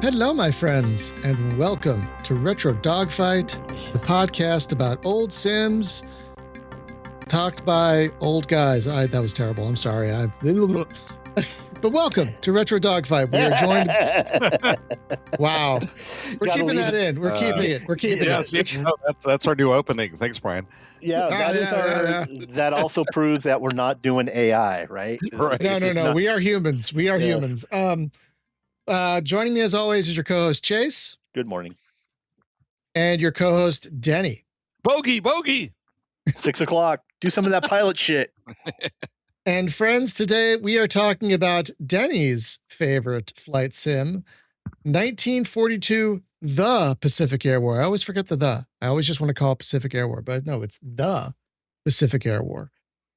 Hello, my friends, and welcome to Retro Dogfight, the podcast about old Sims, talked by old guys. That was terrible. I'm sorry. But welcome to Retro Dogfight. We are joined. Wow, we're keeping that in. We're keeping it. We're keeping it. That's our new opening. Thanks, Brian. Yeah, that also proves that we're not doing AI, right? Right. No. We are humans. We are humans. Joining me as always is your co-host Chase. Good morning. And your co-host Denny. Bogey. 6 o'clock. Do some of that pilot shit. And friends, today we are talking about Denny's favorite flight sim, 1942, The Pacific Air War. I always forget the. I always just want to call it Pacific Air War, but no, it's The Pacific Air War.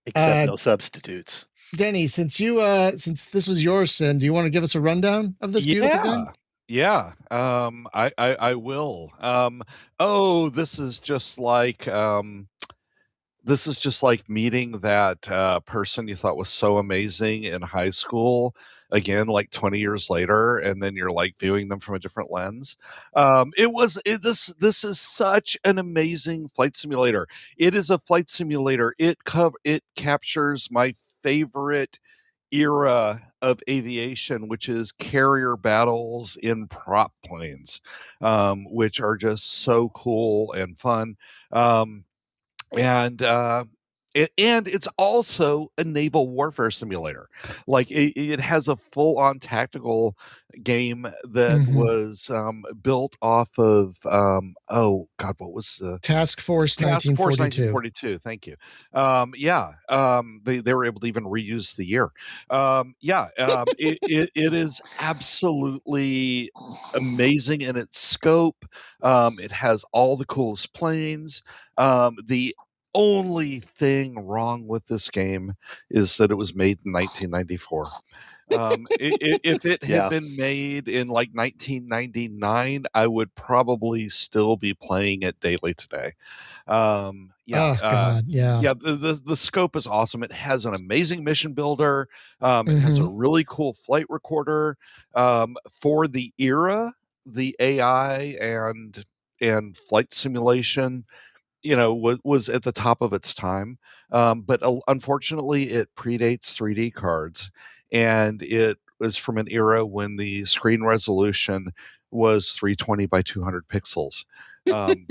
Except no substitutes. Denny, since this was your sim, do you want to give us a rundown of this beautiful thing? Yeah. I will. This is just like meeting that person you thought was so amazing in high school again, like 20 years later, and then you're like viewing them from a different lens. This is such an amazing flight simulator. It is a flight simulator. It captures my favorite era of aviation, which is carrier battles in prop planes, which are just so cool and fun. And it's also a naval warfare simulator. Like it has a full-on tactical game that was built off of what was the Task Force 1942? 1942. Thank you. They were able to even reuse the year. It is absolutely amazing in its scope. It has all the coolest planes. The only thing wrong with this game is that it was made in 1994. If it had been made in like 1999, I would probably still be playing it daily today. The scope is awesome. It has an amazing mission builder. It has a really cool flight recorder. For the era, the AI and flight simulation, was at the top of its time. But unfortunately, it predates 3D cards, and it was from an era when the screen resolution was 320 by 200 pixels. And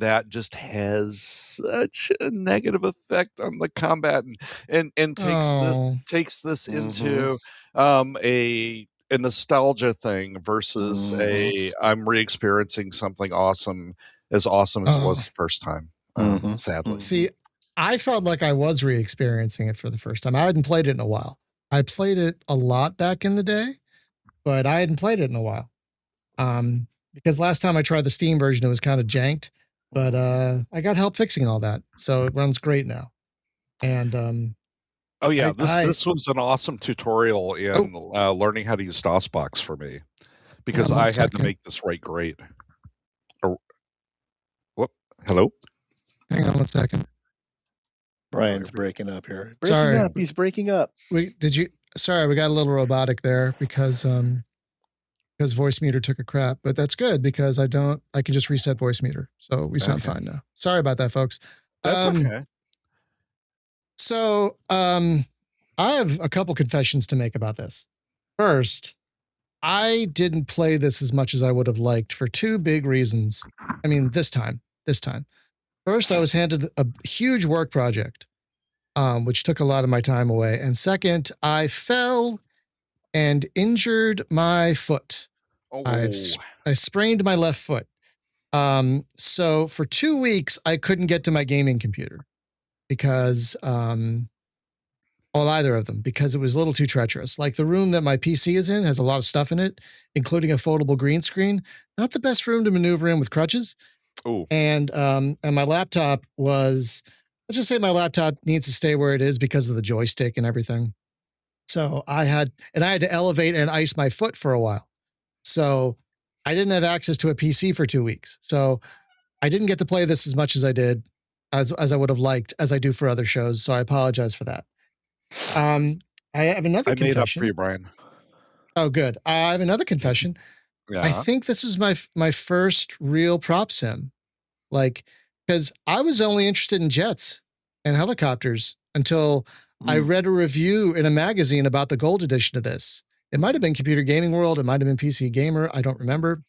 that just has such a negative effect on the combat, and takes this into a nostalgia thing versus I'm re-experiencing something awesome as it was the first time, sadly. See, I felt like I was re-experiencing it for the first time. I hadn't played it in a while. I played it a lot back in the day, but I hadn't played it in a while. Because last time I tried the Steam version, it was kind of janked, but I got help fixing all that. So it runs great now. And this was an awesome tutorial in learning how to use DOSBox for me, because I had to make this right great. Hello? Hang on 1 second. Brian's breaking up here. He's breaking up. Sorry, we got a little robotic there because Voicemeeter took a crap, but that's good because I can just reset Voicemeeter. So we sound fine now. Sorry about that, folks. That's okay. So I have a couple confessions to make about this. First, I didn't play this as much as I would have liked for two big reasons. I mean, this time. First, I was handed a huge work project, which took a lot of my time away. And second, I fell and injured my foot. I sprained my left foot. So for 2 weeks, I couldn't get to my gaming computer because, either of them, because it was a little too treacherous. Like the room that my PC is in has a lot of stuff in it, including a foldable green screen. Not the best room to maneuver in with crutches. Oh. And my laptop let's just say my laptop needs to stay where it is because of the joystick and everything. So I had to elevate and ice my foot for a while. So I didn't have access to a PC for 2 weeks. So I didn't get to play this as much as I did, as I would have liked, as I do for other shows. So I apologize for that. I have another confession. Made up for you, Brian. Oh, good. I have another confession. I Yeah. think this is my first real prop sim. Like, because I was only interested in jets and helicopters until I read a review in a magazine about the gold edition of this. It might have been Computer Gaming World. It might have been PC Gamer. I don't remember.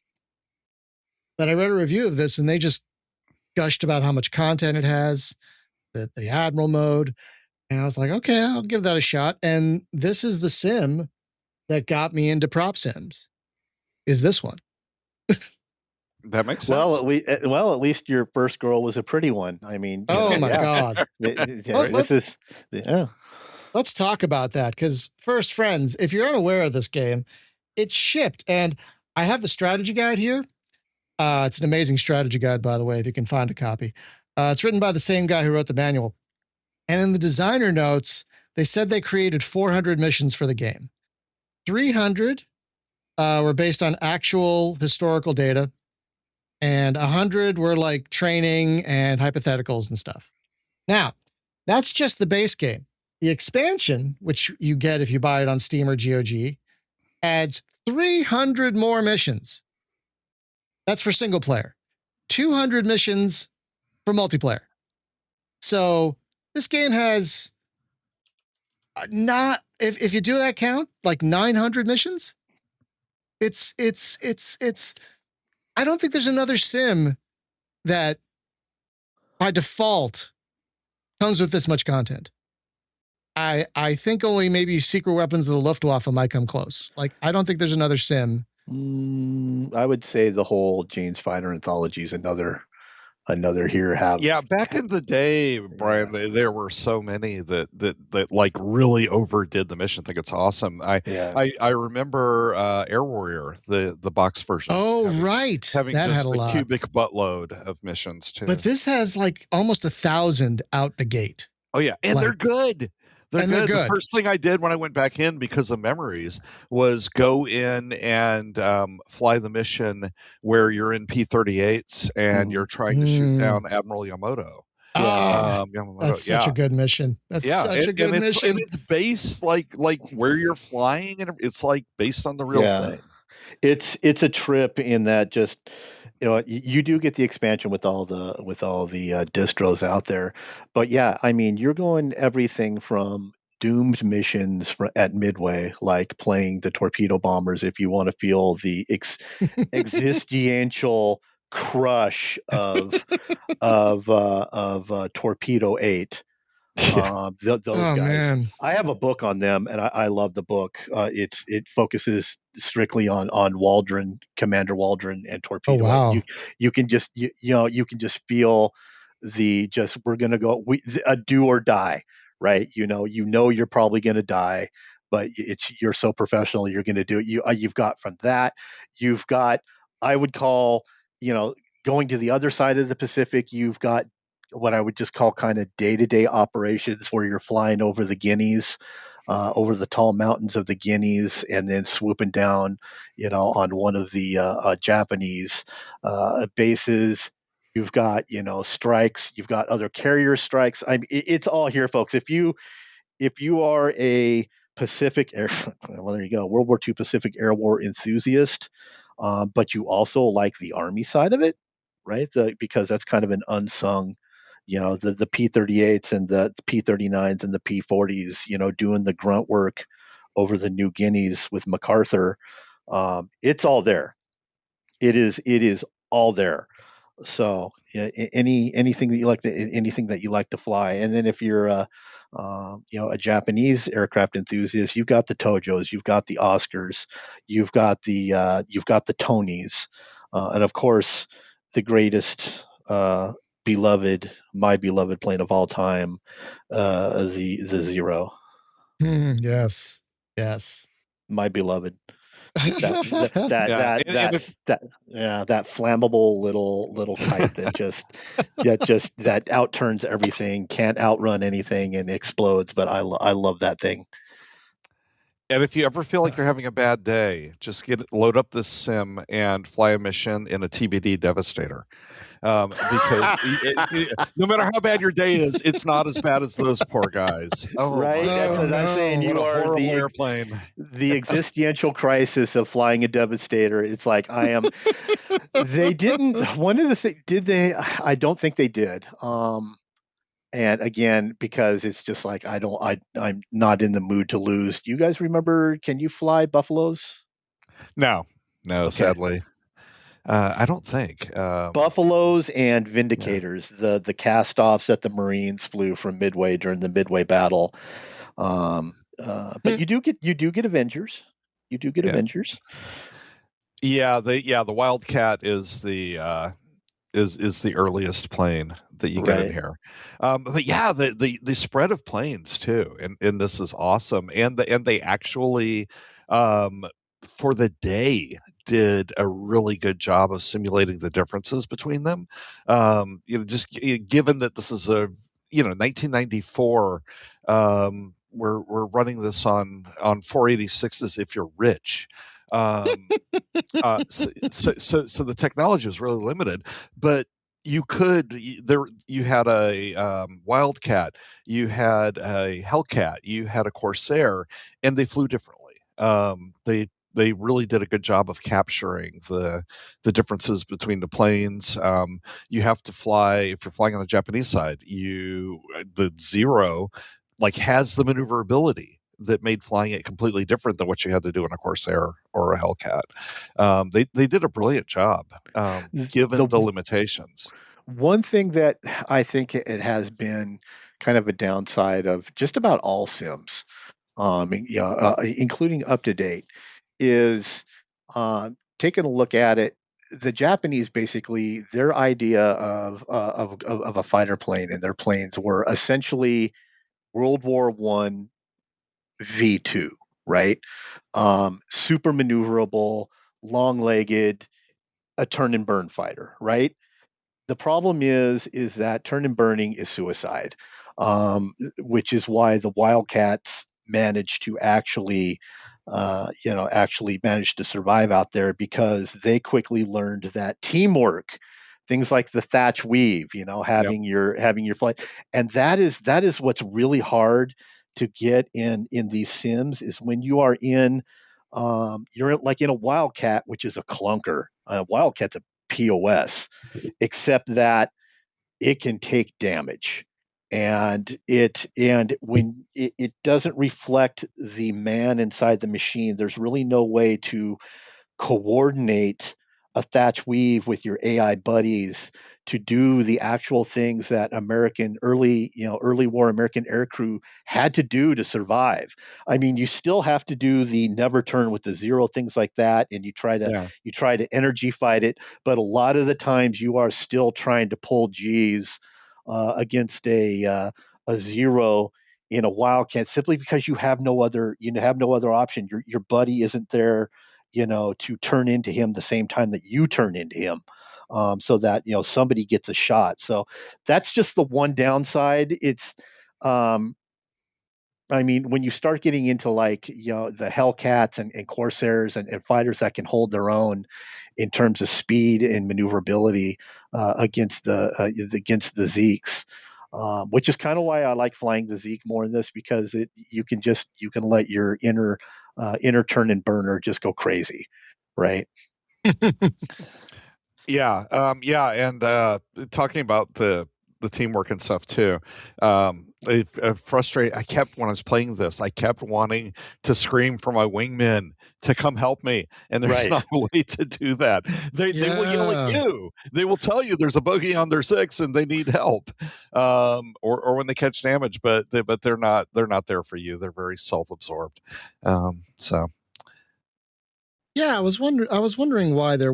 But I read a review of this and they just gushed about how much content it has, the Admiral mode. And I was like, okay, I'll give that a shot. And this is the sim that got me into prop sims, is this one. That makes sense. Well, at least your first girl was a pretty one. I mean, oh my God. Let's talk about that, because first, friends, if you're unaware of this game, it shipped, and I have the strategy guide here. It's an amazing strategy guide, by the way, if you can find a copy. It's written by the same guy who wrote the manual. And in the designer notes, they said they created 400 missions for the game. 300 were based on actual historical data, and 100 were like training and hypotheticals and stuff. Now, that's just the base game. The expansion, which you get if you buy it on Steam or GOG, adds 300 more missions. That's for single player. 200 missions for multiplayer. So this game has not, if you do that count, like 900 missions. It's I don't think there's another sim that by default comes with this much content. I think only maybe Secret Weapons of the Luftwaffe might come close. Like, I don't think there's another sim. I would say the whole Jane's Fighter anthology is another here have. Yeah, back in the day, Brian, there were so many that like really overdid the mission. I think it's awesome. I remember Air Warrior, the box version. Oh, right. Having that just had a lot. cubic buttload of missions too. But this has like almost 1,000 out the gate. Oh yeah, and they're good. They're good. The first thing I did when I went back in because of memories was go in and fly the mission where you're in P-38s and you're trying to shoot down Admiral Yamamoto. That's such a good mission. That's such a good mission. And it's based like where you're flying, and it's like based on the real thing. It's a trip in that just you do get the expansion with all the distros out there, but yeah, I mean you're going everything from doomed missions at Midway, like playing the torpedo bombers if you want to feel the existential crush of Torpedo 8. Those guys. Man. I have a book on them, and I love the book. It focuses strictly on Waldron, Commander Waldron, and Torpedo. Oh, wow. You can just you can just feel we're gonna go a do or die, right? You're probably gonna die, but you're so professional. You're gonna do it. You've got from that. You've got, I would call, going to the other side of the Pacific. You've got what I would just call kind of day-to-day operations where you're flying over the Guineas, over the tall mountains of the Guineas, and then swooping down, on one of the Japanese bases. You've got, strikes. You've got other carrier strikes. It's all here, folks. If you are a Pacific Air, well, there you go, World War II Pacific Air War enthusiast, but you also like the Army side of it, right? Because that's kind of an unsung. The P-38s and the P-39s and the P-40s, doing the grunt work over the New Guineas with MacArthur. It's all there. It is all there. So anything that you like to fly, and then if you're a Japanese aircraft enthusiast, you've got the Tojos, you've got the Oscars, you've got the Tonys, and of course the greatest. My beloved plane of all time, the Zero. Yes. My beloved. That flammable little kite that outturns everything, can't outrun anything, and explodes. But I love that thing. And if you ever feel like you're having a bad day, just load up this sim and fly a mission in a TBD Devastator. Because no matter how bad your day is, it's not as bad as those poor guys. Oh, right? That's what I'm saying. What You a are horrible airplane. the existential crisis of flying a Devastator. It's like I am. They didn't. One of the things did they? I don't think they did. And again, because it's just like I'm not in the mood to lose. Do you guys remember? Can you fly Buffaloes? No, Okay. sadly. I don't think Buffaloes and Vindicators, the cast-offs that the Marines flew from Midway during the Midway battle. But you do get Avengers. You do get Avengers. Yeah, the Wildcat is the is the earliest plane that you get in here. But yeah, the spread of planes too, and this is awesome. And they actually for the day did a really good job of simulating the differences between them. Just given that this is a 1994, we're running this on 486s if you're rich. So the technology was really limited, but you had a Wildcat, you had a Hellcat, you had a Corsair, and they flew differently. They really did a good job of capturing the differences between the planes. You have to fly, if you're flying on the Japanese side, the Zero has the maneuverability that made flying it completely different than what you had to do in a Corsair or a Hellcat. They did a brilliant job, given the limitations. One thing that I think it has been kind of a downside of just about all sims, including Up to Date, is taking a look at it. The Japanese, basically, their idea of a fighter plane and their planes were essentially World War I V2, right? Super maneuverable, long-legged, a turn and burn fighter, right? The problem is that turn and burning is suicide, which is why the Wildcats managed to actually manage to survive out there, because they quickly learned that teamwork, things like the Thatch Weave, having your flight, and that is what's really hard to get in these sims, is when you are you're like in a Wildcat, which is a clunker. Wildcat's a POS, except that it can take damage, and when it doesn't reflect the man inside the machine, there's really no way to coordinate a Thatch Weave with your AI buddies to do the actual things that early war American aircrew had to do to survive. I mean, you still have to do the never turn with the Zero, things like that, and you try to energy fight it, but a lot of the times you are still trying to pull G's against a Zero in a Wildcat, simply because you have no other option. Your buddy isn't there, to turn into him the same time that you turn into him, so that somebody gets a shot. So that's just the one downside. It's I mean, when you start getting into the Hellcats and Corsairs and fighters that can hold their own in terms of speed and maneuverability against the Zeeks, which is kind of why I like flying the Zeke more in this, because you can let your inner turn and burner just go crazy, right? Yeah, and talking about the teamwork and stuff too. Frustrating. When I was playing this, I kept wanting to scream for my wingmen to come help me, and there's not a way to do that. They will yell at you. They will tell you there's a bogey on their 6 and they need help, or when they catch damage, but they're not there for you. They're very self-absorbed. So yeah, I was wondering why there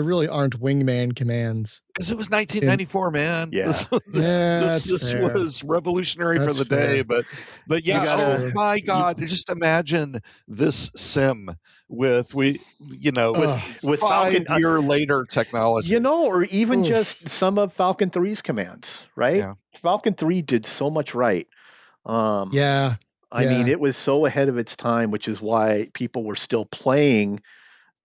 really aren't wingman commands. Because it was 1994, man. Yeah. This was revolutionary for the day. But yeah, oh my God. Just imagine this sim with 5 year later technology. Or even just some of Falcon 3's commands, right? Yeah. Falcon 3 did so much right. I mean, it was so ahead of its time, which is why people were still playing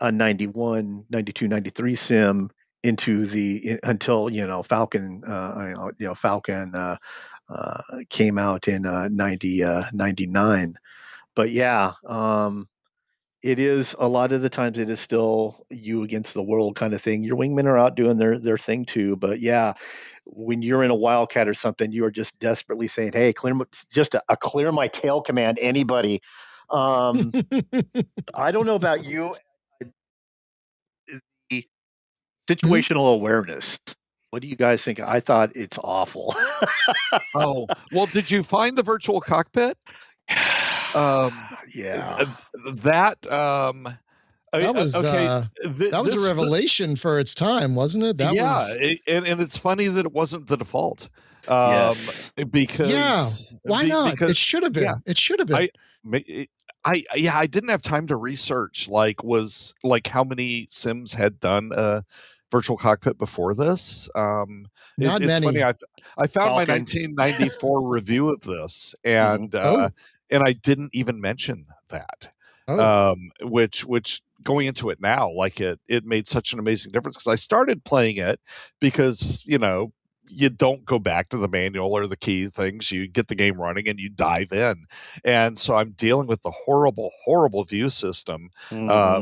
a 91, 92, 93 sim until Falcon came out in 99. But yeah, it is a lot of the times it is still you against the world kind of thing. Your wingmen are out doing their thing too, but yeah, when you're in a wildcat or something, you are just desperately saying, "Hey, clear a clear my tail command, anybody." I don't know about you. The situational awareness. What do you guys think? I thought it's awful. Oh, well, did you find the virtual cockpit? Yeah. That was okay. That was a revelation for its time, wasn't it? That was and it's funny that it wasn't the default. Yes. Because why not? Because, it should have been. Yeah, it should have been. I didn't have time to research how many sims had done a virtual cockpit before this. Not it's many. funny. I found my Falcon. 1994 review of this, and and I didn't even mention that. Which going into it now, like it made such an amazing difference because I started playing it because you don't go back to the manual or the key things. You get the game running and you dive in. And so I'm dealing with the horrible, horrible view system,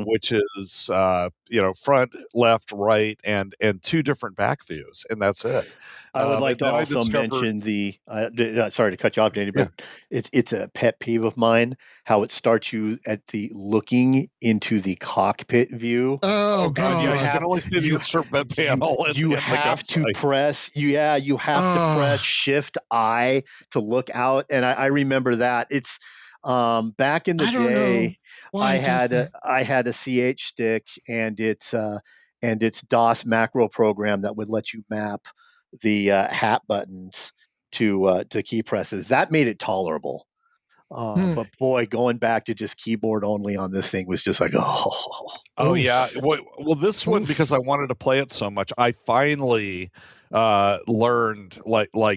which is, front, left, right, and two different back views. And that's it. I would like to also mention sorry to cut you off, Danny, but it's a pet peeve of mine, how it starts you at the looking into the cockpit view. Oh God! I can only see the instrument panel. You have to press. You have to press Shift I to look out. And I remember that. It's back in the day. I had a CH stick, and its DOS macro program that would let you map the hat buttons to key presses. That made it tolerable. But boy, going back to just keyboard only on this thing was just like, yeah. Well, this one, because I wanted to play it so much, I finally learned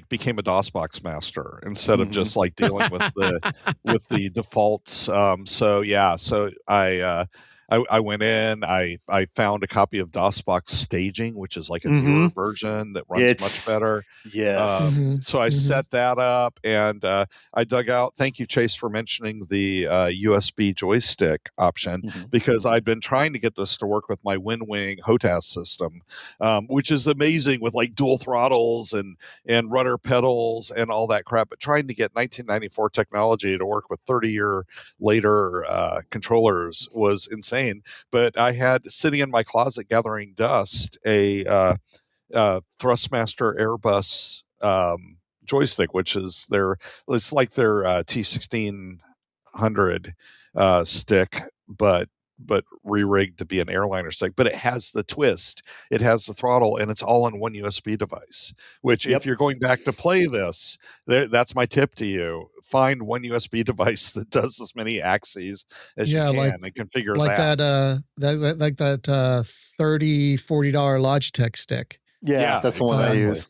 became a DOSBox master instead of just dealing with the defaults. So I went in, I found a copy of DOSBox Staging, which is like a newer version that runs much better. Yes. So I set that up, and I dug out, thank you, Chase, for mentioning the USB joystick option, because I'd been trying to get this to work with my WinWing HOTAS system, which is amazing with dual throttles and rudder pedals and all that crap, but trying to get 1994 technology to work with 30-year later controllers was insane. But I had sitting in my closet gathering dust a Thrustmaster Airbus joystick, which is it's like their T1600 stick, but re-rigged to be an airliner stick. But it has the twist, it has the throttle, and it's all on one USB device, which if you're going back to play this, that's my tip to you. Find one USB device that does as many axes as you can and configure that $30-$40 Logitech stick. That's the one I use.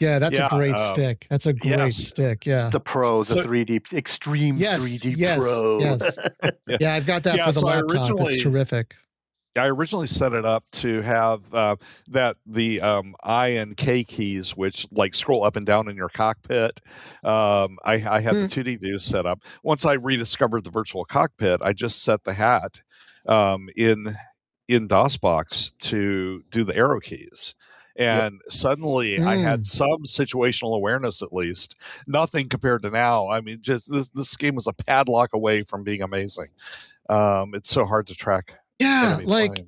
Yeah, that's a great stick. That's a great stick. Yeah. The Pro, the 3D Extreme 3D Pro. Yes. Yeah, I've got that for the laptop. It's terrific. I originally set it up to have the I and K keys, which scroll up and down in your cockpit. I had the 2D views set up. Once I rediscovered the virtual cockpit, I just set the hat in DOSBox to do the arrow keys. And suddenly I had some situational awareness, at least. Nothing compared to now. I mean, just this game was a padlock away from being amazing. It's so hard to track. Yeah, like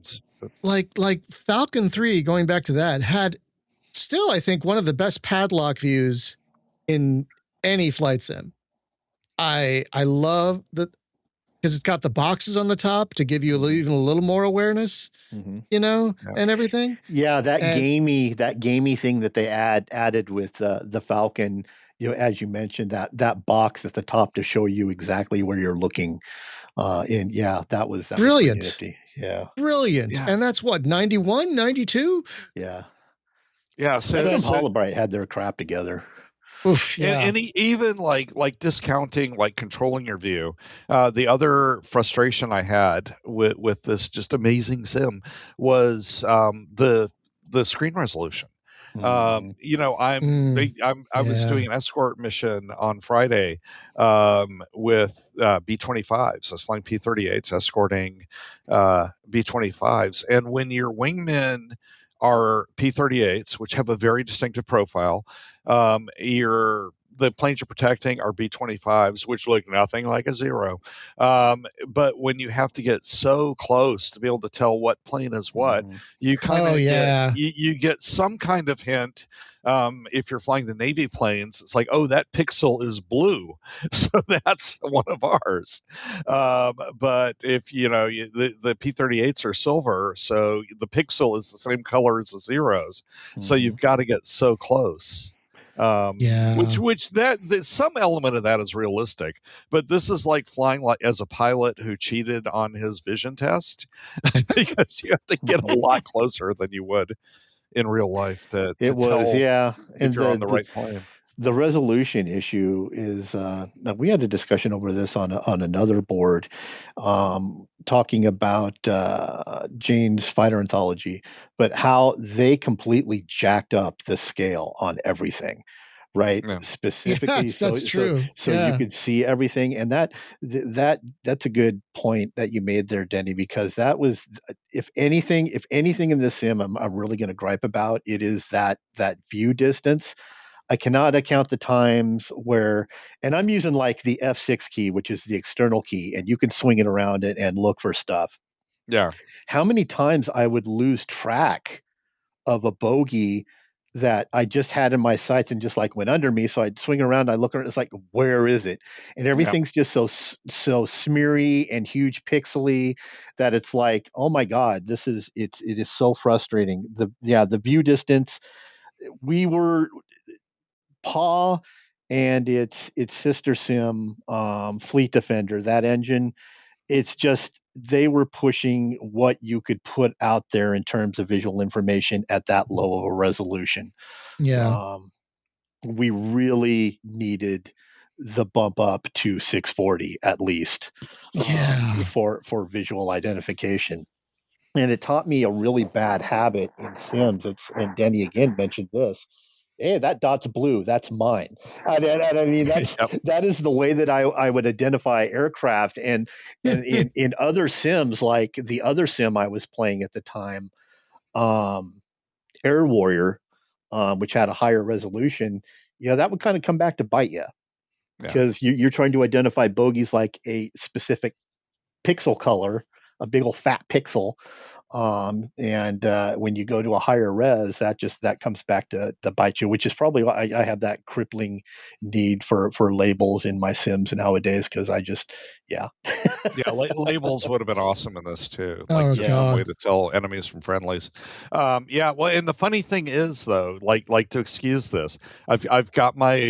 Falcon 3, going back to that, had still, I think, one of the best padlock views in any flight sim. I love that, because it's got the boxes on the top to give you even a little more awareness, and everything. Yeah, that gamey thing that they added with the Falcon, as you mentioned, that box at the top to show you exactly where you're looking. That was brilliant. Was yeah, brilliant. Yeah. And that's what, 91, 92? Yeah. Yeah. So Holobrite had their crap together. Oof, yeah. And even like discounting, like controlling your view. The other frustration I had with this just amazing sim was the screen resolution. Mhm. You know, I was Yeah. doing an escort mission on Friday with B-25s. I was flying P-38s, escorting B-25s, and when your wingmen are P-38s, which have a very distinctive profile, your the planes you're protecting are B-25s, which look nothing like a zero. But when you have to get so close to be able to tell what plane is what, Mhm. you kind Oh of get yeah. you get some kind of hint. If you're flying the Navy planes, it's like, oh, that pixel is blue, so that's one of ours. But if you know the P-38s are silver, so the pixel is the same color as the zeros. So Mhm. you've got to get so close. Yeah. Which that some element of that is realistic, but this is like flying like as a pilot who cheated on his vision test because you have to get a lot closer than you would in real life to It was, tell yeah, if and you're on the right plane. the resolution issue is now we had a discussion over this on another board, talking about Jane's fighter anthology, but how they completely jacked up the scale on everything, right? Yeah. Specifically, Yes, that's true. so you Yeah. could see everything, and that's a good point that you made there, Denny, because that was, if anything in this sim, I'm really going to gripe about it is that view distance. I cannot account the times where, and I'm using like the F6 key, which is the external key, and you can swing it around it and look for stuff. Yeah. How many times I would lose track of a bogey that I just had in my sights and just like went under me. So I'd swing around, I look around, it's like, where is it? And Yeah. everything's just so smeary and huge pixely that it's like, oh my God, it is so frustrating. The view distance, we were Paw and its sister sim, Fleet Defender, that engine, it's just they were pushing what you could put out there in terms of visual information at that low of a resolution. Yeah. Um, we really needed the bump up to 640 at least, Yeah. for visual identification. And it taught me a really bad habit in Sims. And Denny again mentioned this. Hey, that dot's blue. That's mine. And I mean, Yep. that is the way that I would identify aircraft. And in other Sims, like the other Sim I was playing at the time, um, Air Warrior, which had a higher resolution, that would kind of come back to bite you Yeah. because you're trying to identify bogeys like a specific pixel color, a big old fat pixel. And when you go to a higher res, that comes back to bite you, which is probably why I have that crippling need for labels in my Sims nowadays because I just, yeah. Yeah, labels would have been awesome in this too, like Oh just some way God. to tell enemies from friendlies. Yeah, well, and the funny thing is, though, like to excuse this, I've got my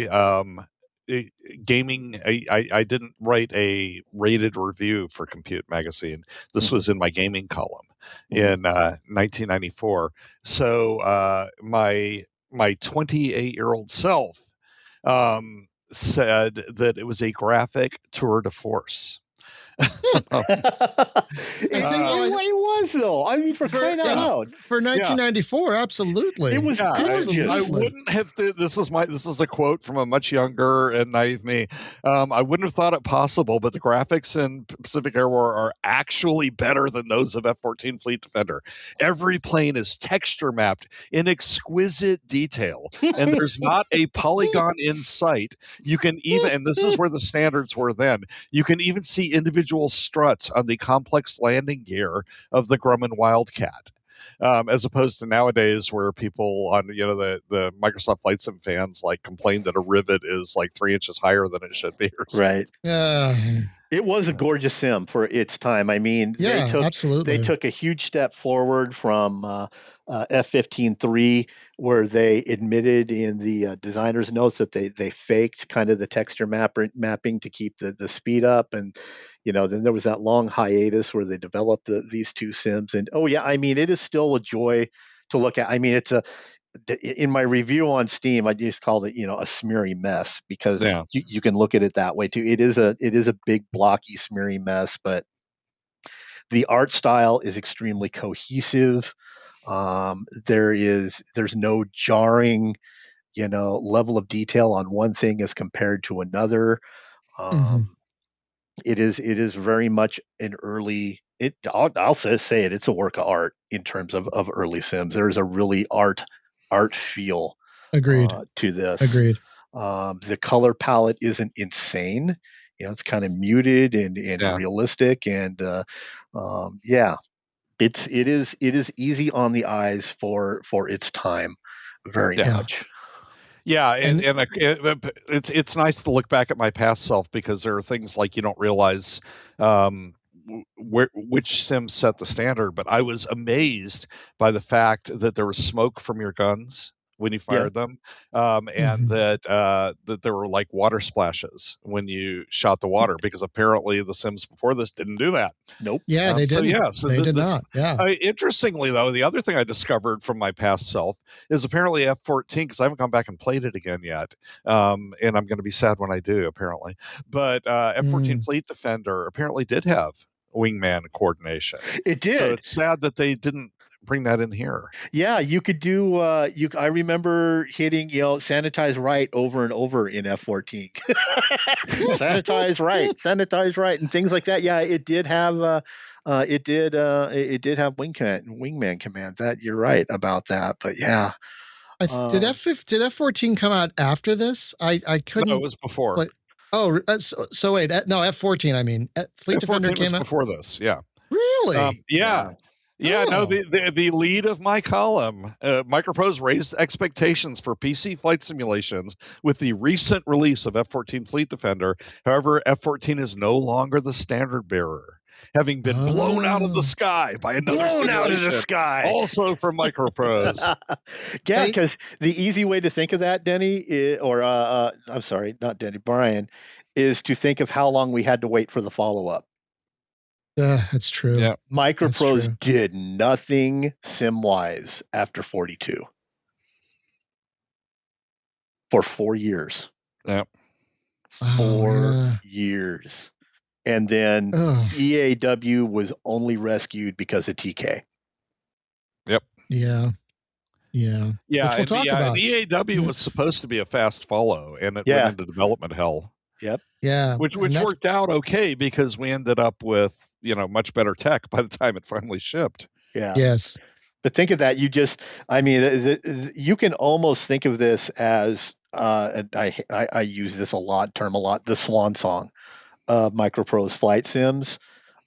eh, gaming. I didn't write a rated review for Compute Magazine. This Mhm, was in my gaming column mhm. in 1994. So my 28-year-old self said that it was a graphic tour de force. Um, I think uh, It was though. I mean, for for crying out yeah, loud, for yeah, 1994, it absolutely. was yeah. I gorgeous. Absolutely. wouldn't have. This is a quote from a much younger and naive me. I wouldn't have thought it possible, but the graphics in Pacific Air War are actually better than those of F-14 Fleet Defender. Every plane is texture mapped in exquisite detail, and there's not a polygon in sight. You can even, and this is where the standards were then. You can even see individual struts on the complex landing gear of the Grumman Wildcat. As opposed to nowadays where people on the Microsoft Flight Sim fans like complain that a rivet is like 3 inches higher than it should be or something. Right. Yeah. It was a gorgeous sim for its time. I mean, Yeah, they absolutely. took a huge step forward from F-15-3, where they admitted in the designer's notes that they faked kind of the texture mapping to keep the speed up, and then there was that long hiatus where they developed these two sims. And oh yeah, I mean, it is still a joy to look at. I mean, in my review on Steam, I just called it, a smeary mess, because Yeah. you can look at it that way too. It is a big blocky smeary mess, but the art style is extremely cohesive. There's no jarring, level of detail on one thing as compared to another. It is very much an early. I'll say it. It's a work of art in terms of early Sims. There's a really art feel Agreed. to this. Agreed. The color palette isn't insane. It's kind of muted and realistic, and it is easy on the eyes for its time, very much. Yeah, and it's nice to look back at my past self, because there are things like you don't realize which Sims set the standard. But I was amazed by the fact that there was smoke from your guns when you fired them, and that there were like water splashes when you shot the water, because apparently the Sims before this didn't do that. Nope. Yeah, they didn't. So they did not. Yeah. Interestingly, though, the other thing I discovered from my past self is apparently F14, because I haven't gone back and played it again yet, and I'm going to be sad when I do, apparently. But F14 Fleet Defender apparently did have wingman coordination. It did. So it's sad that they didn't bring that in here. Yeah, you could do. I remember hitting sanitize right over and over in F14. sanitize right, and things like that. Yeah, it did have. It did have wingman command. That you're right about that. But yeah, did F14 come out after this? I couldn't. No, it was before. So wait, no, F14. I mean, Fleet Defender came out before this. Yeah. Really? Yeah. Yeah, no, the lead of my column, Microprose raised expectations for PC flight simulations with the recent release of F-14 Fleet Defender. However, F-14 is no longer the standard bearer, having been blown out of the sky by another simulation, also from Microprose. Yeah, because the easy way to think of that, Denny, I'm sorry, not Denny, Brian, is to think of how long we had to wait for the follow-up. That's true. Yeah. Microprose did nothing sim-wise after 42 for 4 years. Yep. 4 years. And then EAW was only rescued because of TK. Yep. Yeah. Yeah. Yeah. Which we'll talk about. And EAW was supposed to be a fast follow, and it went into development hell. Yep. Yeah. Which worked out okay, because we ended up with much better tech by the time it finally shipped. Yeah. Yes. But think of that. You can almost think of this as, I use this term a lot, the swan song of Microprose flight sims.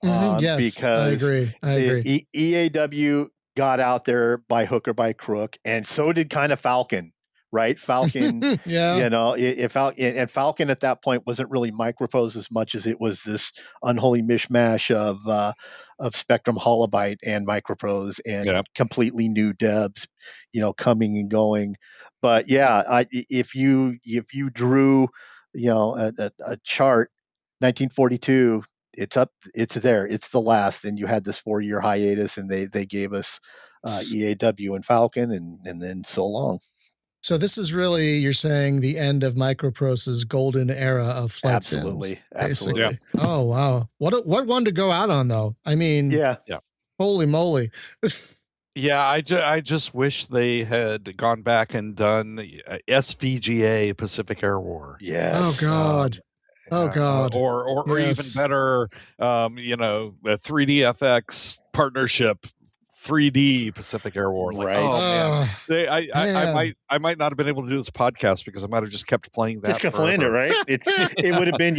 Yes, because I agree. EAW got out there by hook or by crook, and so did kind of Falcon. Right, Falcon. And Falcon at that point wasn't really Microprose as much as it was this unholy mishmash of Spectrum Holobyte and Microprose and completely new devs, coming and going. But yeah, if you drew, a chart, 1942, it's up, it's there, it's the last, and you had this 4-year hiatus, and they gave us EAW and Falcon, and then so long. So this is really, you're saying, the end of Microprose's golden era of flight sims. Absolutely. Yeah. Oh wow, what one to go out on, though. I mean, yeah. Holy moly. Yeah, I just wish they had gone back and done SVGA, Pacific Air War. Yes. Oh God. Oh God. Or even better, a 3DFX partnership. 3D Pacific Air War. Right. Oh man. I might not have been able to do this podcast because I might have just kept playing that. Just kept playing it, right? It would have been,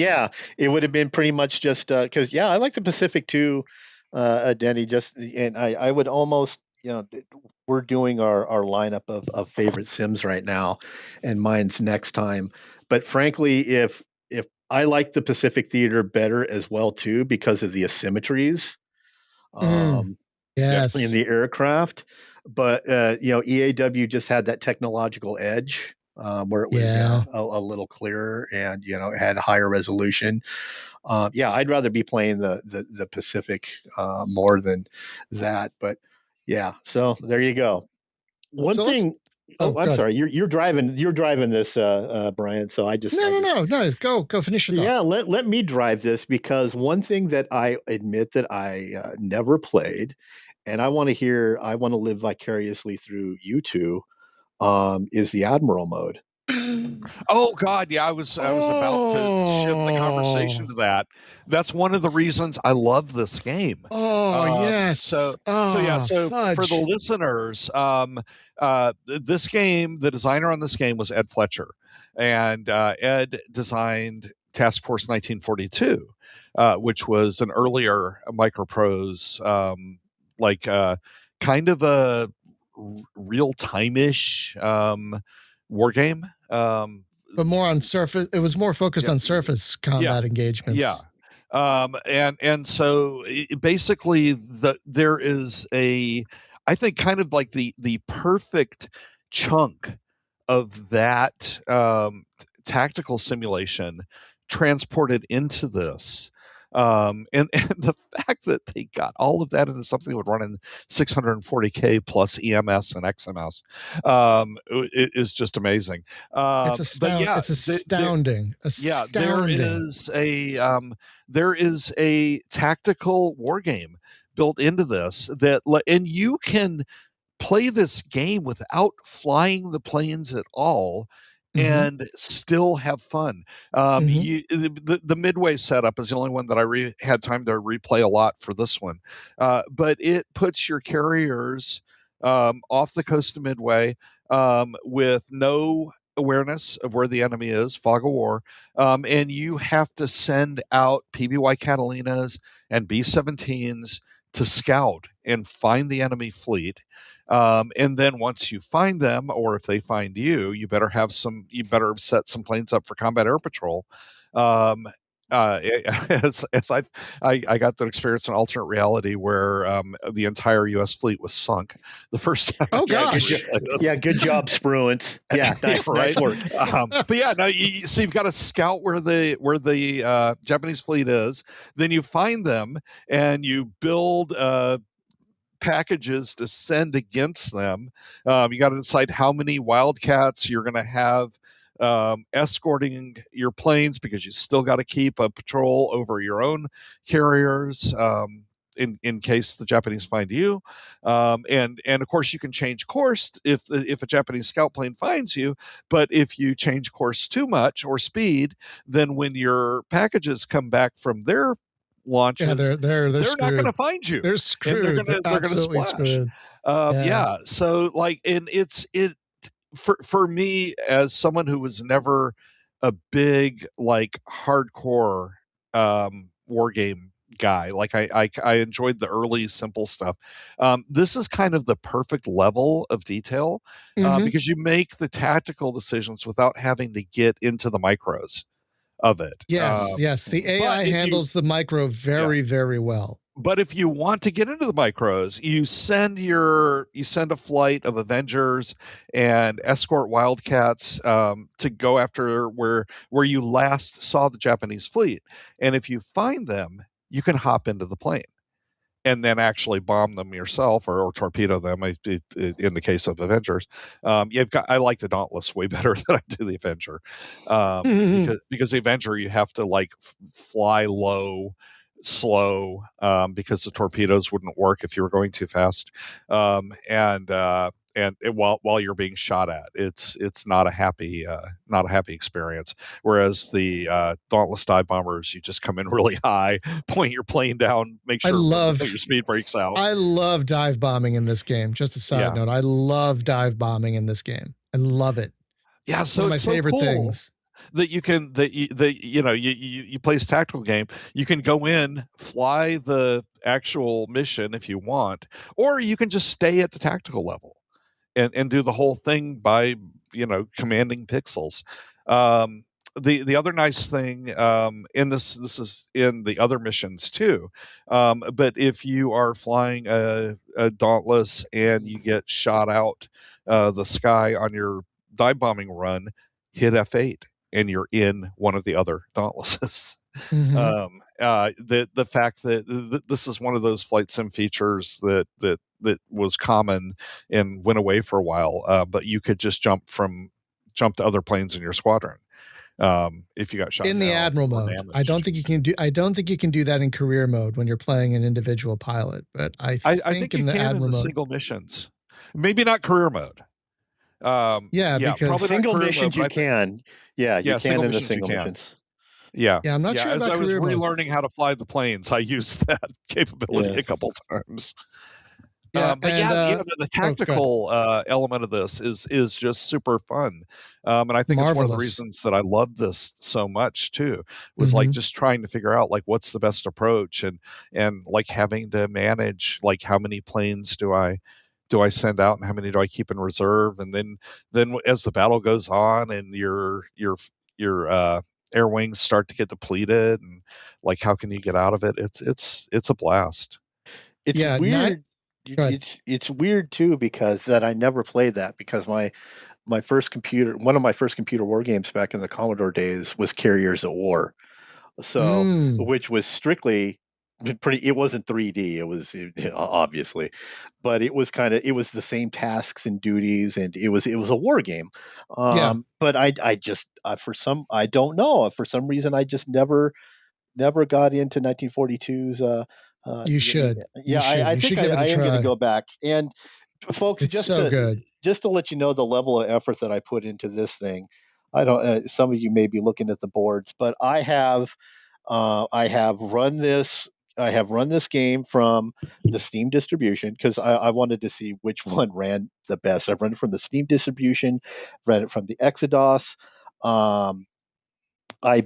it would have been pretty much just because I like the Pacific too, Denny. And I would almost, we're doing our lineup of favorite Sims right now, and mine's next time. But frankly, if I like the Pacific Theater better as well too, because of the asymmetries. Yes, in the aircraft, but EAW just had that technological edge where it was a little clearer, and it had higher resolution. I'd rather be playing the Pacific more than that, but so there you go. One thing Oh, I'm good. sorry. You're driving this, Brian. So I just No. Go finish your thought. Yeah, let me drive this, because one thing that I admit that I never played, and I want to live vicariously through you two, is the Admiral mode. Oh God, yeah, I was about to shift the conversation to that. That's one of the reasons I love this game. Yes. So for the listeners, this game, the designer on this game was Ed Fletcher, and Ed designed Task Force 1942, which was an earlier Microprose, kind of a real time-ish war game. But more on surface. It was more focused on surface combat engagements. Yeah. And so basically there is I think kind of like the perfect chunk of that tactical simulation transported into this. And the fact that they got all of that into something that would run in 640K plus EMS and XMS is just amazing. It's astounding. Yeah, there is a tactical war game built into this and you can play this game without flying the planes at all and still have fun. The Midway setup is the only one that I had time to replay a lot for this one, but it puts your carriers off the coast of Midway with no awareness of where the enemy is, fog of war, and you have to send out PBY Catalinas and B-17s to scout and find the enemy fleet. And then once you find them, or if they find you, you better set some planes up for combat air patrol. As I got the experience in alternate reality where the entire U.S. fleet was sunk the first time. Oh gosh! Yeah, good job, Spruance. Yeah, nice work. But yeah, no. So you've got to scout where the Japanese fleet is. Then you find them and you build packages to send against them. You got to decide how many Wildcats you're going to have escorting your planes, because you still got to keep a patrol over your own carriers in case the Japanese find you. And of course you can change course if a Japanese scout plane finds you, but if you change course too much or speed, then when your packages come back from their launches, they're not going to find you. They're screwed. They're going to splash. Screwed. So like, and it for me, as someone who was never a big like hardcore war game guy, like I enjoyed the early simple stuff. This is kind of the perfect level of detail because you make the tactical decisions without having to get into the micros of it. Yes. The AI handles the micro very well. But if you want to get into the micros, you send a flight of Avengers and escort Wildcats to go after where you last saw the Japanese fleet. And if you find them, you can hop into the plane and then actually bomb them yourself or torpedo them. In the case of Avengers, I like the Dauntless way better than I do the Avenger, because the Avenger you have to like fly low, slow, because the torpedoes wouldn't work if you were going too fast, and while you're being shot at, it's not a happy experience. Whereas the Dauntless dive bombers, you just come in really high, point your plane down, make sure your speed breaks out. I love dive bombing in this game. Just a side note, I love dive bombing in this game. I love it. Yeah, so one of my favorite things. That you play this tactical game. You can go in, fly the actual mission if you want, or you can just stay at the tactical level and do the whole thing by commanding pixels. The other nice thing in this is in the other missions too, but if you are flying a Dauntless and you get shot out the sky on your dive bombing run, hit F8 and you're in one of the other Dauntlesses. The fact that this is one of those flight sim features that that was common and went away for a while. But you could just jump to other planes in your squadron if you got shot in the admiral mode. damaged. I don't think you can do that in career mode when you're playing an individual pilot. But I think in the admiral mode, single missions, maybe not career mode. Because single missions you can. Yeah, you can in the single missions. Yeah, I'm not sure about career mode. As I was relearning how to fly the planes, I used that capability a couple times. The tactical element of this is just super fun, and I think it's one of the reasons that I love this so much too. Was like just trying to figure out like what's the best approach, and like having to manage like how many planes do I send out and how many do I keep in reserve, and then as the battle goes on and your air wings start to get depleted, and like how can you get out of it? It's a blast. It's weird. It's weird too because that I never played that because one of my first computer war games back in the Commodore days was Carriers at War, so which was strictly it wasn't 3D, it was obviously, but it was the same tasks and duties, and it was a war game. But I don't know, for some reason I just never got into 1942's. You should. I think I am going to go back. And folks, it's good. Just to let you know the level of effort that I put into this thing. I don't. Some of you may be looking at the boards, but I have run this. I have run this game from the Steam distribution because I wanted to see which one ran the best. I've run it from the Steam distribution, ran it from the Exodus. I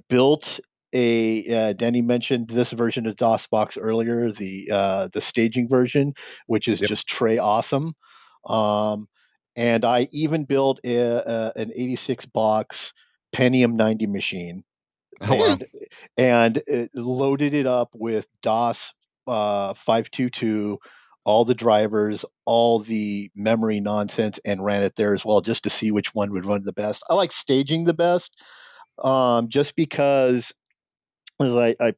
built Denny mentioned this version of DOSBox earlier, the staging version, which is just tray awesome. And I even built an 86 box Pentium 90 machine. And loaded it up with DOS 522, all the drivers, all the memory nonsense, and ran it there as well, just to see which one would run the best. I like staging the best, just because, as I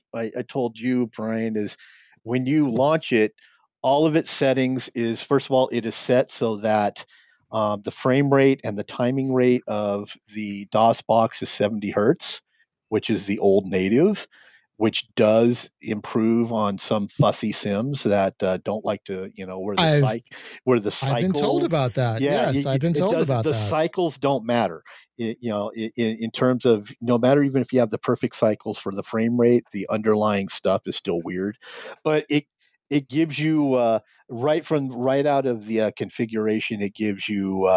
told you, Brian, is when you launch it, all of its settings is, first of all, it is set so that the frame rate and the timing rate of the DOS box is 70 hertz, which is the old native, which does improve on some fussy sims that don't like to, where the cycles. I've been told about that. Yes, I've been told about that. The cycles don't matter. In terms of, no matter, even if you have the perfect cycles for the frame rate, the underlying stuff is still weird. But it gives you right out of the configuration, it gives you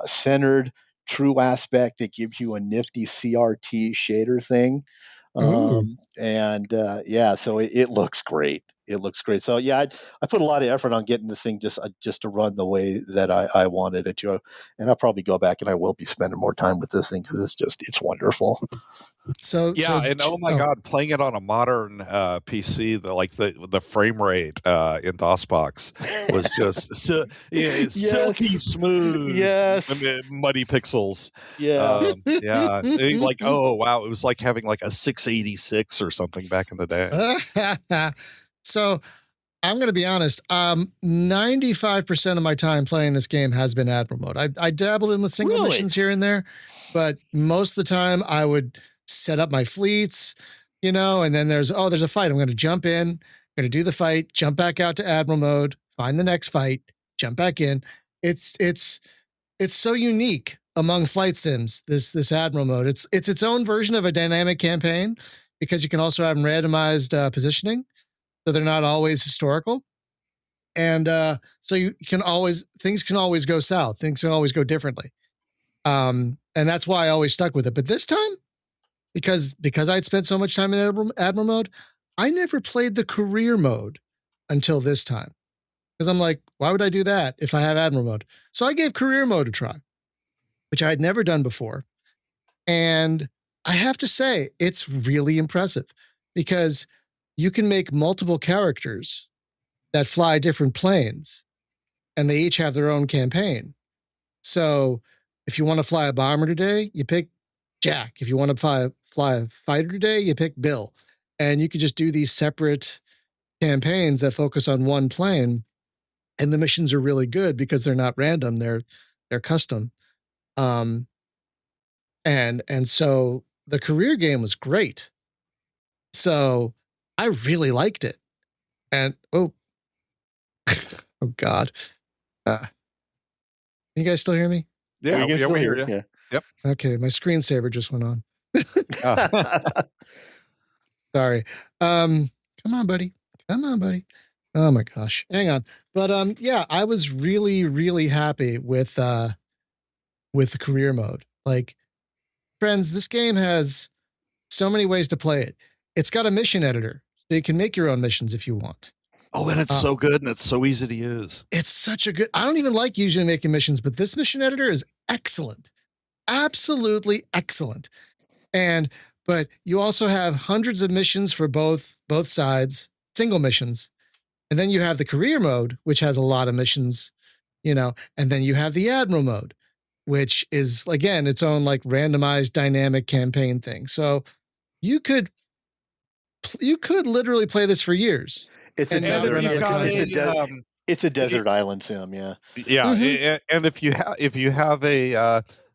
centered true aspect. It gives you a nifty CRT shader thing. So it looks great. It looks great. So I put a lot of effort on getting this thing just to run the way that I wanted it to, and I'll probably go back and I will be spending more time with this thing because it's wonderful. Oh my God, playing it on a modern PC, the frame rate in DOSBox was just silky smooth, muddy pixels. Like, oh wow, it was like having like a 686 or something back in the day. So I'm going to be honest. 95% of my time playing this game has been Admiral mode. I dabbled in with single missions here and there, but most of the time I would set up my fleets, and then there's a fight. I'm going to jump in, I'm going to do the fight, jump back out to Admiral mode, find the next fight, jump back in. It's so unique among flight sims, this Admiral mode. It's its own version of a dynamic campaign because you can also have randomized positioning, so they're not always historical. And so things can always go south. Things can always go differently. And that's why I always stuck with it. But this time, because I'd spent so much time in Admiral mode, I never played the career mode until this time. Because I'm like, why would I do that if I have Admiral mode? So I gave career mode a try, which I had never done before. And I have to say, it's really impressive because you can make multiple characters that fly different planes, and they each have their own campaign. So if you want to fly a bomber today, you pick Jack. If you want to fly a fighter today, you pick Bill. And you could just do these separate campaigns that focus on one plane. and the missions are really good because they're not random, they're custom. And so the career game was great. So I really liked it. And oh God. Can you guys still hear me? Yeah, we we hear you. Yeah. Yep. Okay, my screensaver just went on. Oh. Sorry. Come on, buddy. Come on, buddy. Oh my gosh. Hang on. But yeah, I was really, really happy with the career mode. Like, friends, this game has so many ways to play it. It's got a mission editor, so you can make your own missions if you want. Oh, and it's so good and it's so easy to use. It's such a good. I don't even like usually making missions, but this mission editor is excellent. Absolutely excellent. But you also have hundreds of missions for both sides, single missions. And then you have the career mode, which has a lot of missions, and then you have the Admiral mode, which is, again, its own like randomized dynamic campaign thing. So you could literally play this for years. It's a desert island sim, yeah. Yeah, and if you have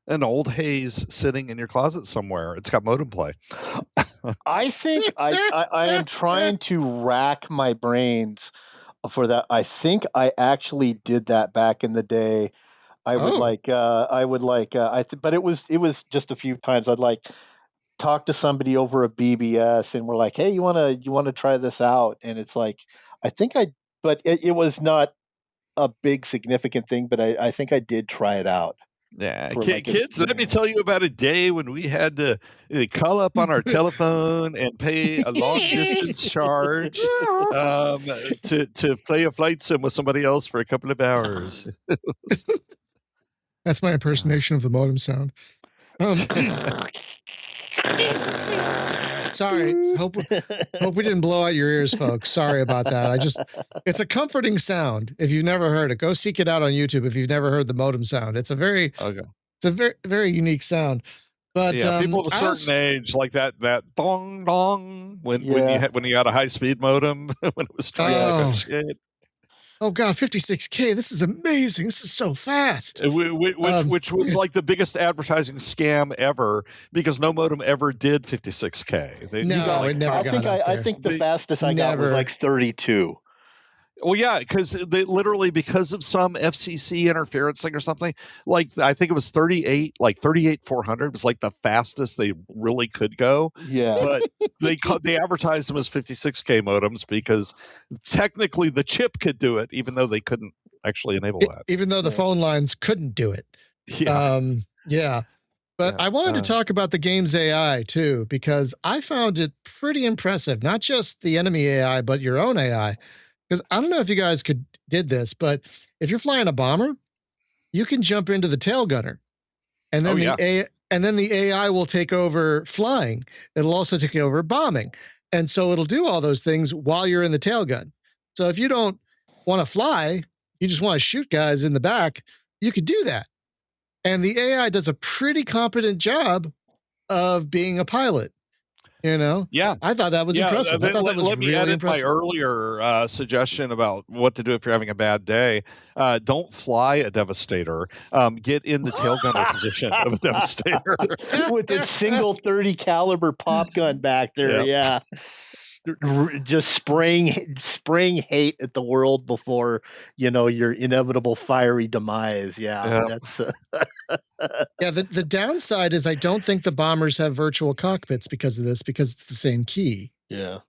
an old Haze sitting in your closet somewhere, it's got modem play. I think I am trying to rack my brains for that. I think I actually did that back in the day. But it was just a few times. I'd like talk to somebody over a BBS and we're like, hey, you wanna try this out? And it's like, but it was not a big significant thing, but I think I did try it out. Yeah, kids, let me tell you about a day when we had to call up on our telephone and pay a long distance charge to play a flight sim with somebody else for a couple of hours. That's my impersonation of the modem sound. Sorry. Hope we didn't blow out your ears, folks. Sorry about that. It's a comforting sound. If you've never heard it, go seek it out on YouTube. If you've never heard the modem sound, it's a very very unique sound. But yeah, people of a certain age like that dong dong when you had a high speed modem when it was trying to shit. Oh God, 56K! This is amazing. This is so fast. Which was like the biggest advertising scam ever because no modem ever did 56K. I think the fastest I got was like 32. Well, yeah, because because of some FCC interference thing or something, like I think it was 38,400 was like the fastest they really could go. Yeah, but they advertised them as 56K modems because technically the chip could do it, even though they couldn't actually enable that. Even though the phone lines couldn't do it. Yeah. But I wanted to talk about the game's AI too, because I found it pretty impressive. Not just the enemy AI, but your own AI. Because I don't know if you guys did this, but if you're flying a bomber, you can jump into the tail gunner, and then the AI will take over flying. It'll also take over bombing, and so it'll do all those things while you're in the tail gun. So if you don't want to fly, you just want to shoot guys in the back, you could do that, and the AI does a pretty competent job of being a pilot. Yeah, I thought that was impressive. I thought that was really impressive. My earlier suggestion about what to do if you're having a bad day. Don't fly a Devastator. Get in the tail gunner position of a Devastator with its single 30 caliber pop gun back there. Yep. Yeah. Just spraying hate at the world before your inevitable fiery demise. That's the downside is I don't think the bombers have virtual cockpits because of this, because it's the same key. Yeah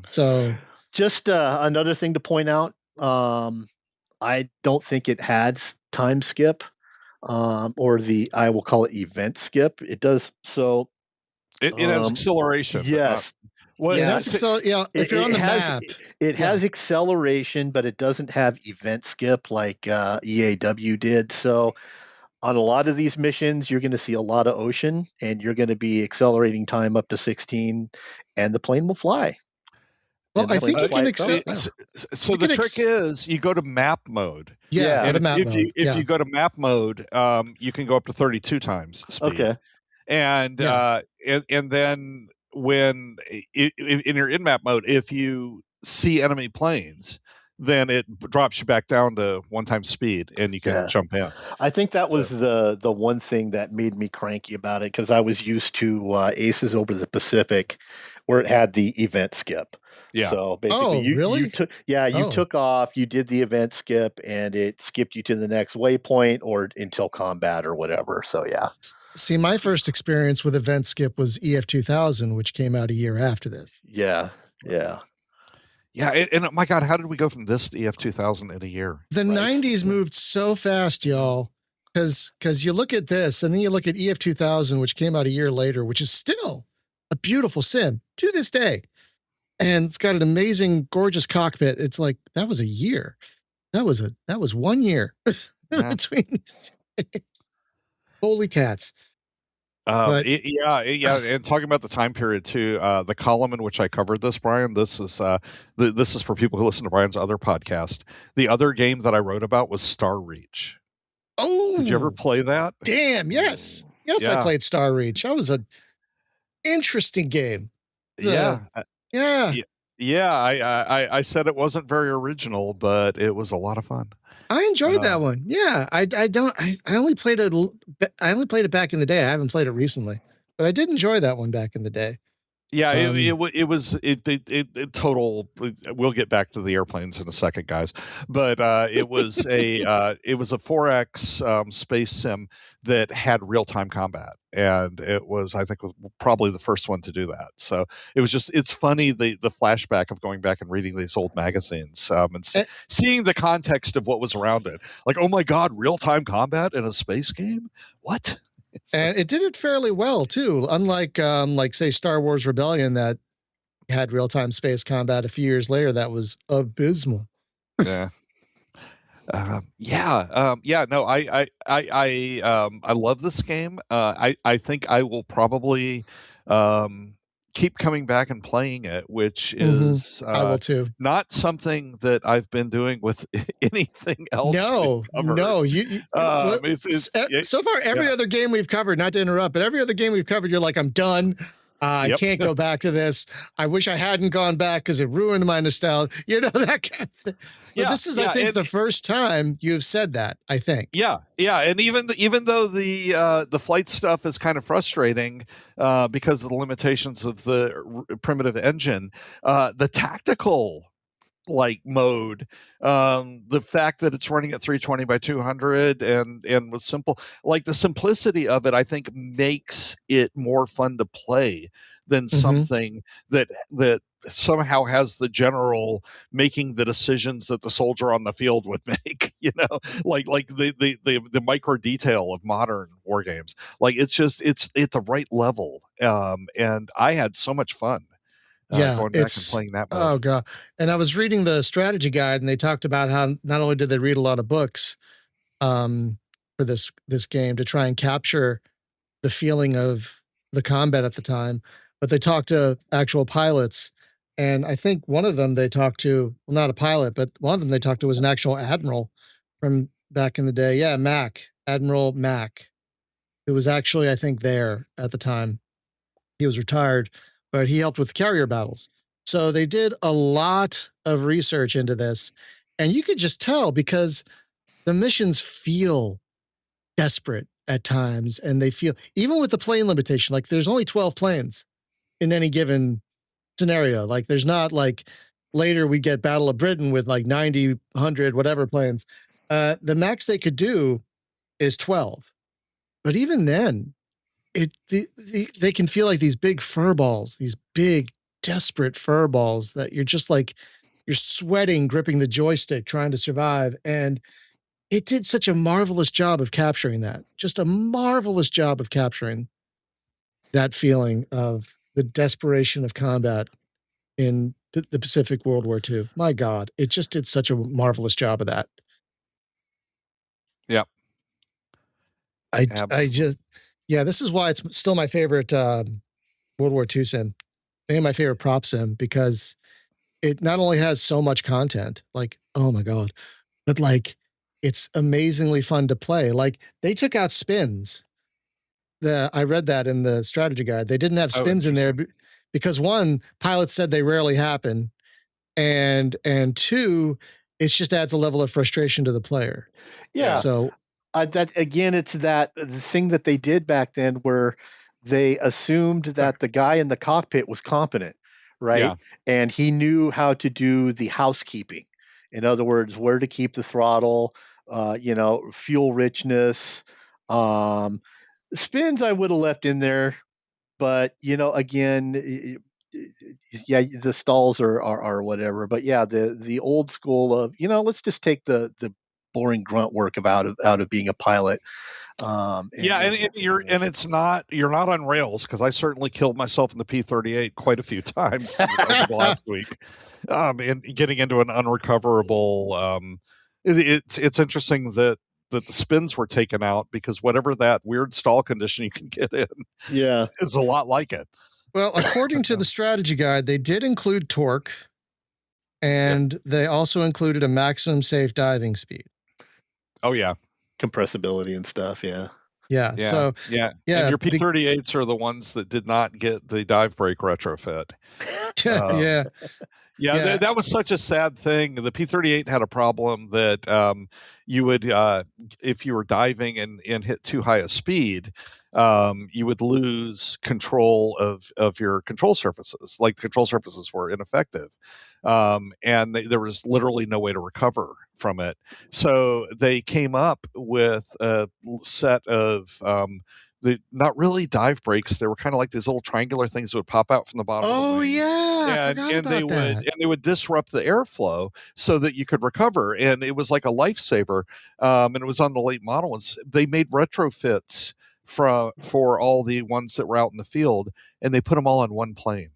So just another thing to point out, I don't think it had time skip, or I will call it event skip. It does. So it has acceleration. Yes. If you're on the map, it has acceleration, but it doesn't have event skip like EAW did. So on a lot of these missions, you're going to see a lot of ocean, and you're going to be accelerating time up to 16, and the plane will fly. Well, I think you can accelerate. So the trick is you go to map mode. Yeah, and if you go to map mode, you can go up to 32 times speed. Okay, and then when in your in-map mode, if you see enemy planes, then it drops you back down to 1 time speed, and you can jump in. I think that was the one thing that made me cranky about it, because I was used to Aces Over the Pacific, where it had the event skip. Yeah. So basically, you took off, you did the event skip, and it skipped you to the next waypoint or until combat or whatever. So yeah. See, my first experience with event skip was EF 2000, which came out a year after this. Yeah. Yeah, and my God, how did we go from this to EF 2000 in a year? The 90s moved so fast, y'all, because you look at this, and then you look at EF 2000, which came out a year later, which is still a beautiful sim to this day. And it's got an amazing, gorgeous cockpit. It's like, that was a year. That was 1 year between these two games. Holy cats. And talking about the time period too, the column in which I covered this, Brian, this is for people who listen to Brian's other podcast. The other game that I wrote about was Star Reach. Oh, did you ever play that? Damn, yes. I played Star Reach. That was an interesting game. I said it wasn't very original, but it was a lot of fun. I enjoyed that one. Yeah, I only played it back in the day. I haven't played it recently, but I did enjoy that one back in the day. Yeah, it was total. We'll get back to the airplanes in a second, guys. But it was a 4X space sim that had real time combat, and it was, I think, probably the first one to do that. So it was it's funny the flashback of going back and reading these old magazines and seeing the context of what was around it. Like, oh my God, real time combat in a space game? What? And it did it fairly well too. Unlike, say, Star Wars Rebellion, that had real-time space combat a few years later, that was abysmal. Yeah. No, I love this game. I think I will probably keep coming back and playing it, which is I will too. Not something that I've been doing with anything else. No. So far, every other game we've covered, not to interrupt, but every other game we've covered, you're like, I'm done. I can't go back to this. I wish I hadn't gone back because it ruined my nostalgia. That kind of thing. But this is, I think, the first time you've said that, I think. Yeah. And even though the flight stuff is kind of frustrating because of the limitations of the primitive engine, the tactical mode, the fact that it's running at 320 by 200 and with simple, the simplicity of it, I think makes it more fun to play than something that somehow has the general making the decisions that the soldier on the field would make, like the micro detail of modern war games. it's at the right level. And I had so much fun. Going back and playing that mode. Oh God. And I was reading the strategy guide, and they talked about how not only did they read a lot of books for this game to try and capture the feeling of the combat at the time, but they talked to actual pilots. And I think one of them they talked to, well, not a pilot, but one of them they talked to was an actual admiral from back in the day. Yeah, Admiral Mack, who was actually, I think, there at the time. He was retired, but he helped with the carrier battles. So they did a lot of research into this, and you could just tell because the missions feel desperate at times, and they feel, even with the plane limitation, there's only 12 planes in any given scenario. There's not later we get Battle of Britain with 90, 100, whatever planes. The max they could do is 12. But even then, they can feel like these big fur balls, these big, desperate fur balls that you're just you're sweating, gripping the joystick, trying to survive. And it did such a marvelous job of capturing that. Just a marvelous job of capturing that feeling of the desperation of combat in the Pacific World War II. My God, it just did such a marvelous job of that. Yeah. This is why it's still my favorite World War II sim, and my favorite prop sim, because it not only has so much content, oh my God, but it's amazingly fun to play. They took out spins. I read that in the strategy guide. They didn't have spins in there because, one, pilots said they rarely happen, and two, It just adds a level of frustration to the player. Yeah. So that again, it's the thing that they did back then where they assumed that the guy in the cockpit was competent, right? Yeah. And he knew how to do the housekeeping. In other words, where to keep the throttle, fuel richness, spins I would have left in there, but again, yeah, the stalls are whatever. But yeah, the old school of let's just take the boring grunt work out of being a pilot. And it's not, you're not on rails, because I certainly killed myself in the P-38 quite a few times over the last week, and getting into an unrecoverable. It's interesting that the spins were taken out, because whatever that weird stall condition you can get in, is a lot like it. Well, according to the strategy guide, they did include torque, and they also included a maximum safe diving speed. Oh yeah, compressibility and stuff. Yeah. So and your P-38s are the ones that did not get the dive brake retrofit. That was such a sad thing. The P-38 had a problem that you would, if you were diving and hit too high a speed, you would lose control of your control surfaces. Like, the control surfaces were ineffective, and there was literally no way to recover from it. So they came up with a set of not really dive brakes. They were kind of like these little triangular things that would pop out from the bottom. Oh yeah, they would disrupt the airflow so that you could recover, and it was like a lifesaver. And it was on the late model ones. They made retrofits for all the ones that were out in the field, and they put them all on one plane.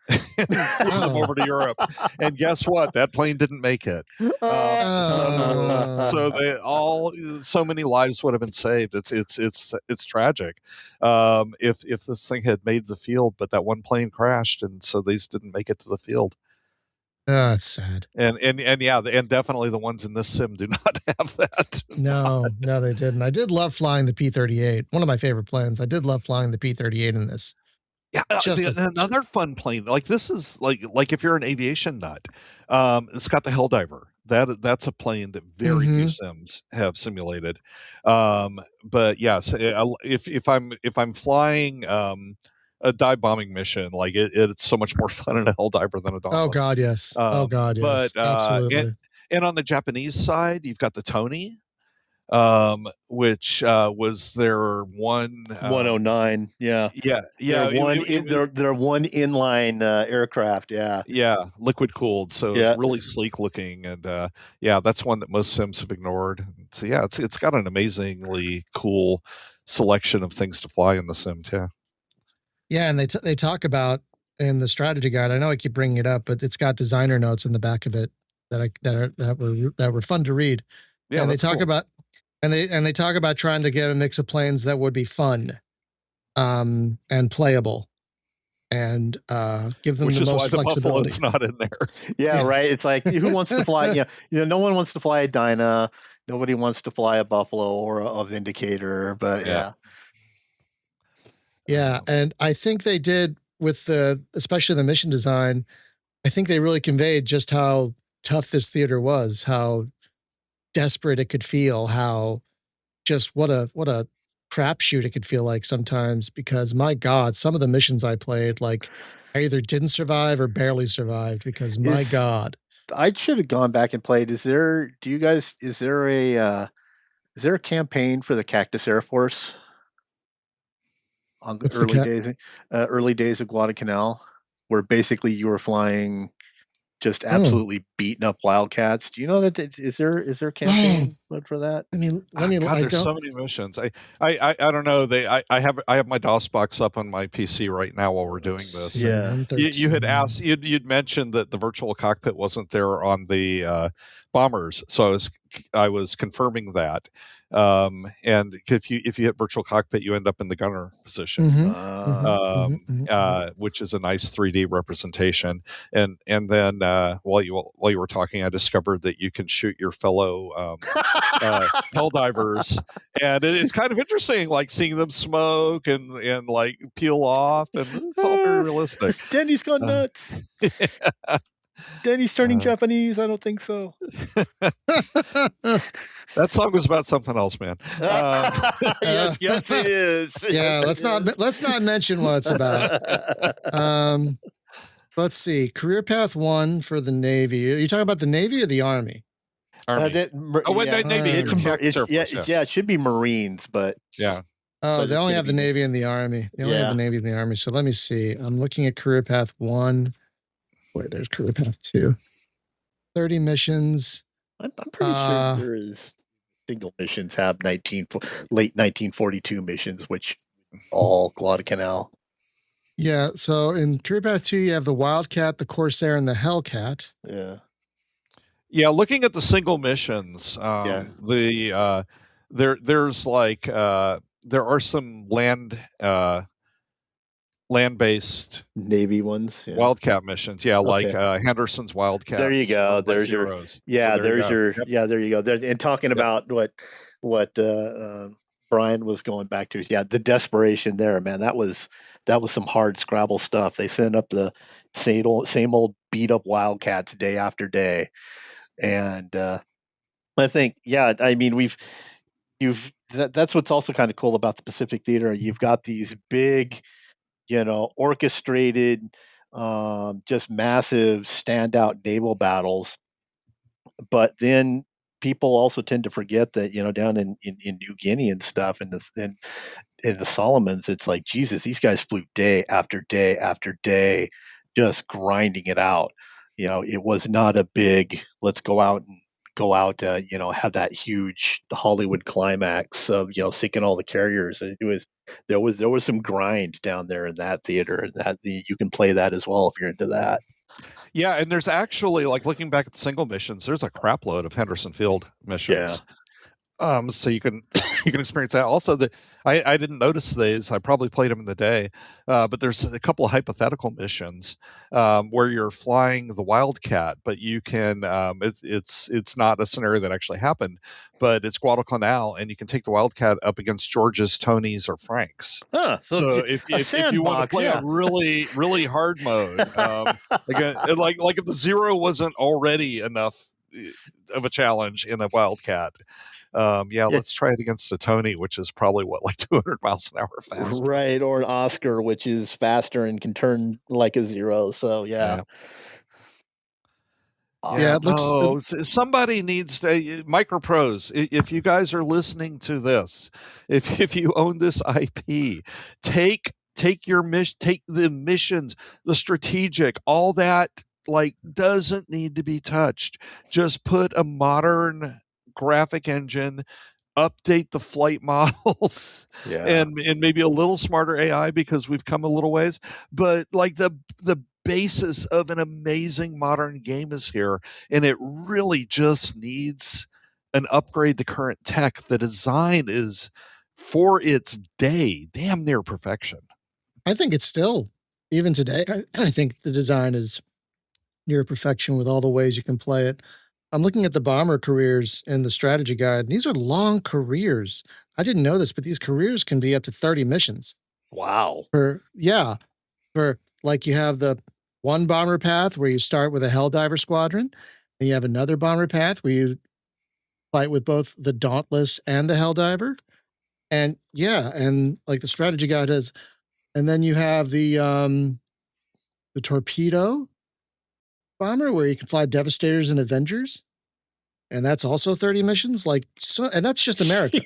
And flew them over to Europe, and guess what? That plane didn't make it. So many lives would have been saved. It's tragic. If this thing had made the field, but that one plane crashed, and so these didn't make it to the field. Oh, it's sad. And definitely the ones in this sim do not have that. No, they didn't. I did love flying the P-38. One of my favorite planes. I did love flying the P-38 in this. Yeah, another fun plane. Like, this is like if you're an aviation nut, it's got the Helldiver. That's a plane that very few sims have simulated. But yes, if I'm flying a dive bombing mission, like it's so much more fun in a Helldiver than a Dauntless. Oh God, yes. But absolutely. And on the Japanese side, you've got the Tony, which was their 109. They're one inline aircraft. Liquid cooled, so it's really sleek looking, and that's one that most sims have ignored. So it's got an amazingly cool selection of things to fly in the sim too. Yeah, and they talk about in the strategy guide. I know I keep bringing it up, but it's got designer notes in the back of it that were fun to read. Yeah, and they talk about. And they talk about trying to get a mix of planes that would be fun, and playable, and give them the most flexibility. The Buffalo's not in there. Yeah, right. It's like, who wants to fly? No one wants to fly a Dyna. Nobody wants to fly a Buffalo or a Vindicator. But yeah. And I think they did with especially the mission design. I think they really conveyed just how tough this theater was, how desperate it could feel, how just what a crapshoot it could feel like sometimes, because my God, some of the missions I played, like, I either didn't survive or barely survived, because my God. I should have gone back and played. Is there a campaign for the Cactus Air Force on the early days of Guadalcanal, where basically you were flying just absolutely beating up Wildcats? Do you know that is there a campaign for that? I mean, there's so many missions. I don't know. I have my DOS box up on my PC right now while we're doing this. Yeah, you had asked, you'd mentioned that the virtual cockpit wasn't there on the bombers, so I was confirming that. And if you hit virtual cockpit, you end up in the gunner position, which is a nice 3D representation. And then while you were talking, I discovered that you can shoot your fellow Helldivers, and it's kind of interesting, like seeing them smoke and like peel off, and it's all very realistic. Denny's gone nuts. Danny's turning Uh, Japanese. I don't think so. That song was about something else, man. Yes, it is. Yeah, Yes, let's not mention what it's about. Let's see. Career path 1 for the Navy. Are you talking about the Navy or the Army? Army. Navy. It should be Marines, but Oh, but they only have the Navy and the Army. They only have the Navy and the Army. So let me see. I'm looking at career path 1. Wait, there's career path 2. 30 missions. I'm pretty sure there is single missions have late 1942 missions, which all Guadalcanal. Yeah, so in career path 2, you have the Wildcat, the Corsair, and the Hellcat. Yeah, looking at the single missions, there's like there are some land-based Navy ones, Wildcat missions. Like Henderson's Wildcat. There you go. There's Zeros. there you go. And talking about what Brian was going back to, the desperation there, man. That was some hard Scrabble stuff. They sent up the same old beat up Wildcats day after day, and I think I mean that's what's also kind of cool about the Pacific Theater. You've got these big, orchestrated, just massive standout naval battles, but then people also tend to forget that down in New Guinea and stuff, and in the Solomons, it's like, Jesus, these guys flew day after day after day, just grinding it out. It was not a big let's go out, have that huge Hollywood climax of sinking all the carriers. There was some grind down there in that theater, and that you can play that as well if you're into that. Yeah, and there's actually, like, looking back at the single missions, there's a crap load of Henderson Field missions. So you can experience that. Also, I didn't notice these. I probably played them in the day, but there's a couple of hypothetical missions where you're flying the Wildcat, but you can. It's not a scenario that actually happened, but it's Guadalcanal, and you can take the Wildcat up against George's, Tony's, or Frank's. So if you want to play a really really hard mode, like if the Zero wasn't already enough of a challenge in a Wildcat. Let's try it against a Tony, which is probably like 200 miles an hour faster. Right, or an Oscar, which is faster and can turn like a Zero. So somebody needs to Microprose. If you guys are listening to this, if you own this IP, take the missions, the strategic, all that doesn't need to be touched. Just put a modern graphic engine, update the flight models, and maybe a little smarter AI, because we've come a little ways, but the basis of an amazing modern game is here, and it really just needs an upgrade to current tech. The design is, for its day, damn near perfection. I think it's still, even today, I think the design is near perfection with all the ways you can play it. I'm looking at the bomber careers in the strategy guide. These are long careers. I didn't know this, but these careers can be up to 30 missions. Wow. For you have the one bomber path where you start with a Helldiver squadron, and you have another bomber path where you fight with both the Dauntless and the Helldiver. And like the strategy guide does. And then you have the torpedo bomber where you can fly Devastators and Avengers, and that's also 30 missions. And that's just America.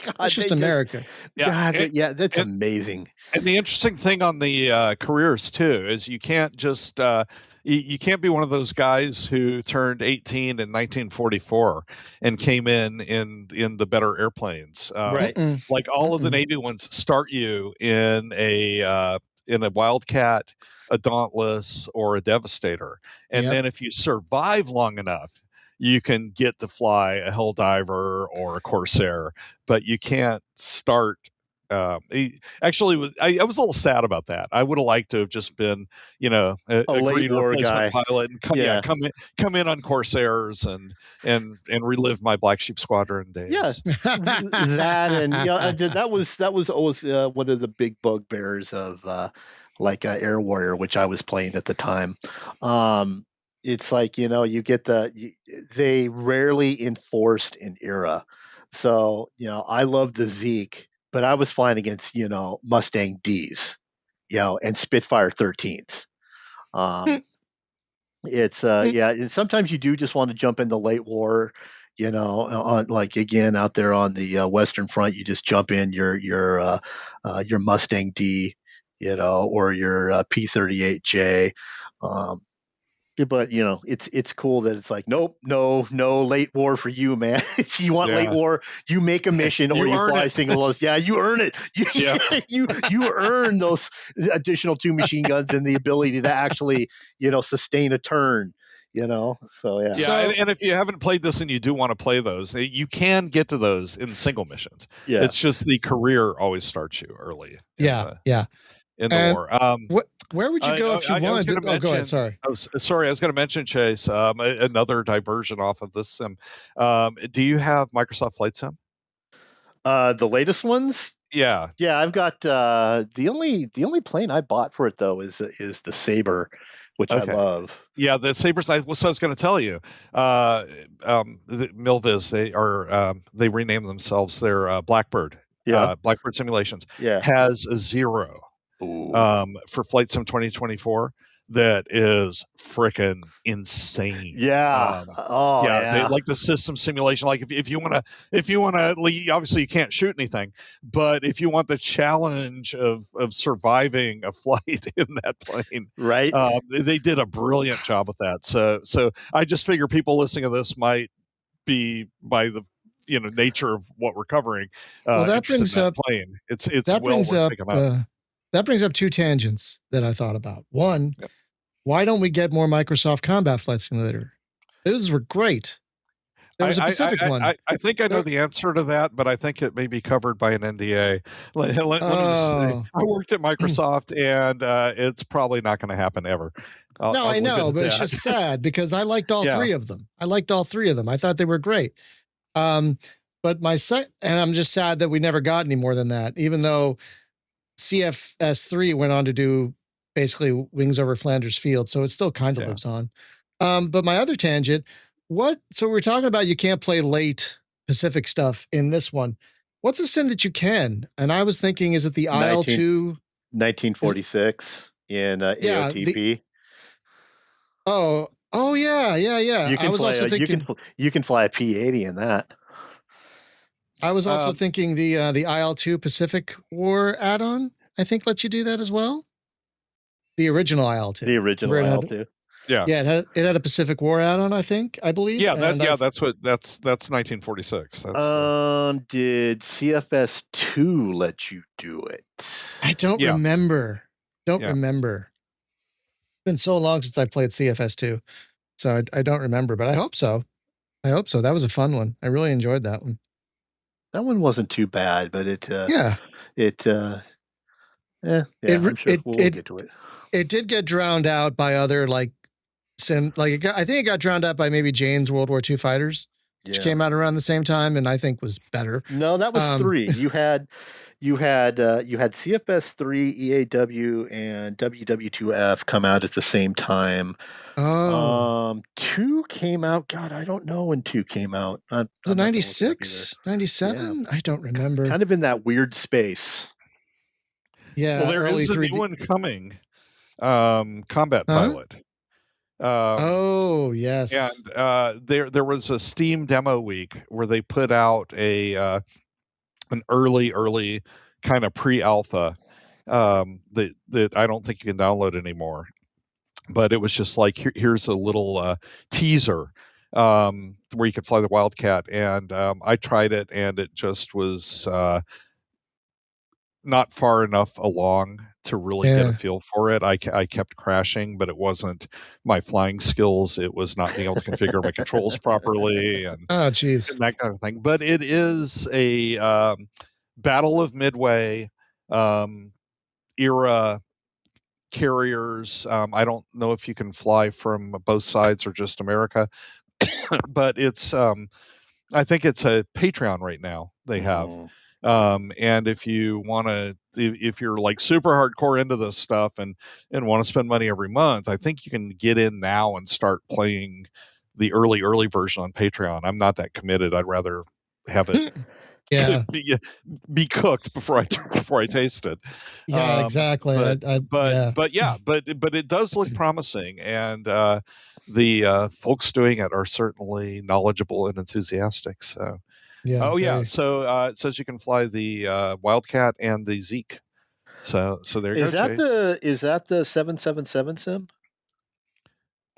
God, that's just America. That's amazing. And the interesting thing on the careers too is you can't just you can't be one of those guys who turned 18 in 1944 and came in the better airplanes. Right. Like all of the Navy ones start you in a Wildcat, a Dauntless, or a Devastator. And then if you survive long enough, you can get to fly a Helldiver or a Corsair, but you can't start. Actually, I was a little sad about that. I would have liked to have just been, a late war guy, pilot, and come in on Corsairs and relive my Black Sheep Squadron days. Yeah, that and that was always one of the big bugbears of Air Warrior, which I was playing at the time. it's like, you get they rarely enforced an era. So, I love the Zeke, but I was flying against, Mustang Ds, and Spitfire 13s. It's yeah, and sometimes you do just want to jump into late war, on, like, again, out there on the Western Front, you just jump in your Mustang D, or your P-38J. But it's cool that it's like, nope, no late war for you, man. You want late war, you make a mission or you fly single. Yeah, you earn it. You earn those additional 2 machine guns and the ability to actually sustain a turn. So yeah. Yeah, and if you haven't played this and you do want to play those, you can get to those in single missions. Yeah, it's just the career always starts you early. In the war. Where would you go if you wanted? Go ahead. Sorry. Sorry, I was going to mention, Chase, another diversion off of this sim. Do you have Microsoft Flight Sim? The latest ones? Yeah. Yeah, I've got the only plane I bought for it though is the Sabre, which I love. Yeah, the Sabres. So I was going to tell you, the Milviz, they renamed themselves. They're Blackbird. Yeah, Blackbird Simulations. Yeah, has a 0 for Flight Sim 2024. That is freaking insane. Yeah. They like the system simulation. Like if you want to, obviously you can't shoot anything, but if you want the challenge of surviving a flight in that plane, right? They did a brilliant job with that. So I just figure people listening to this might be, by the nature of what we're covering. Well, that brings up plane. It's that brings up. That brings up 2 tangents that I thought about. One, why don't we get more Microsoft Combat Flight Simulator? Those were great. There was a Pacific one. I think I know the answer to that, but I think it may be covered by an NDA. Let me just say, I worked at Microsoft, and it's probably not going to happen ever. I know, but it's just sad because I liked all 3 of them. I thought they were great. But and I'm just sad that we never got any more than that, even though CFS3 went on to do basically Wings Over Flanders Field, so it still kind of lives on. But my other tangent, so we're talking about you can't play late Pacific stuff in this one. What's a sim that you can? And I was thinking, is it the IL-2? 1946 in AOTP. Oh yeah. You can you can fly a P-80 in that. I was also thinking the IL-2 Pacific War add-on, I think, lets you do that as well. The original IL-2. The original IL-2. Yeah. Yeah, it had a Pacific War add-on, I believe. Yeah, that's 1946. Did CFS2 let you do it? I don't remember. Remember. It's been so long since I played CFS2. So I don't remember, but I hope so. That was a fun one. I really enjoyed that one. That one wasn't too bad, but I'm sure we'll get to it. It did get drowned out by other I think it got drowned out by maybe Jane's World War II Fighters, which came out around the same time and I think was better. No, that was 3. You had CFS 3, EAW, and WW2F come out at the same time. 2 came out. God, I don't know when 2 came out. Was it 96, 97? I don't remember. Kind of in that weird space. Yeah. Well, there is a new one coming. Combat Pilot. Yes. And there was a Steam demo week where they put out an early kind of pre-alpha that I don't think you can download anymore. But it was just like, here's a little teaser where you could fly the Wildcat, and I tried it, and it just was not far enough along to really get a feel for it. I kept crashing, but it wasn't my flying skills. It was not being able to configure my controls properly, and that kind of thing. But it is a Battle of Midway era carriers. I don't know if you can fly from both sides or just America, but it's I think it's a Patreon right now they have. And if you want to, if you're like super hardcore into this stuff and want to spend money every month, I think you can get in now and start playing the early version on Patreon. I'm not that committed. I'd rather have it be cooked before I taste it. Yeah, exactly. But it does look promising, and the folks doing it are certainly knowledgeable and enthusiastic. So so it says you can fly the Wildcat and the Zeke. So there you go. Is that the 777 sim?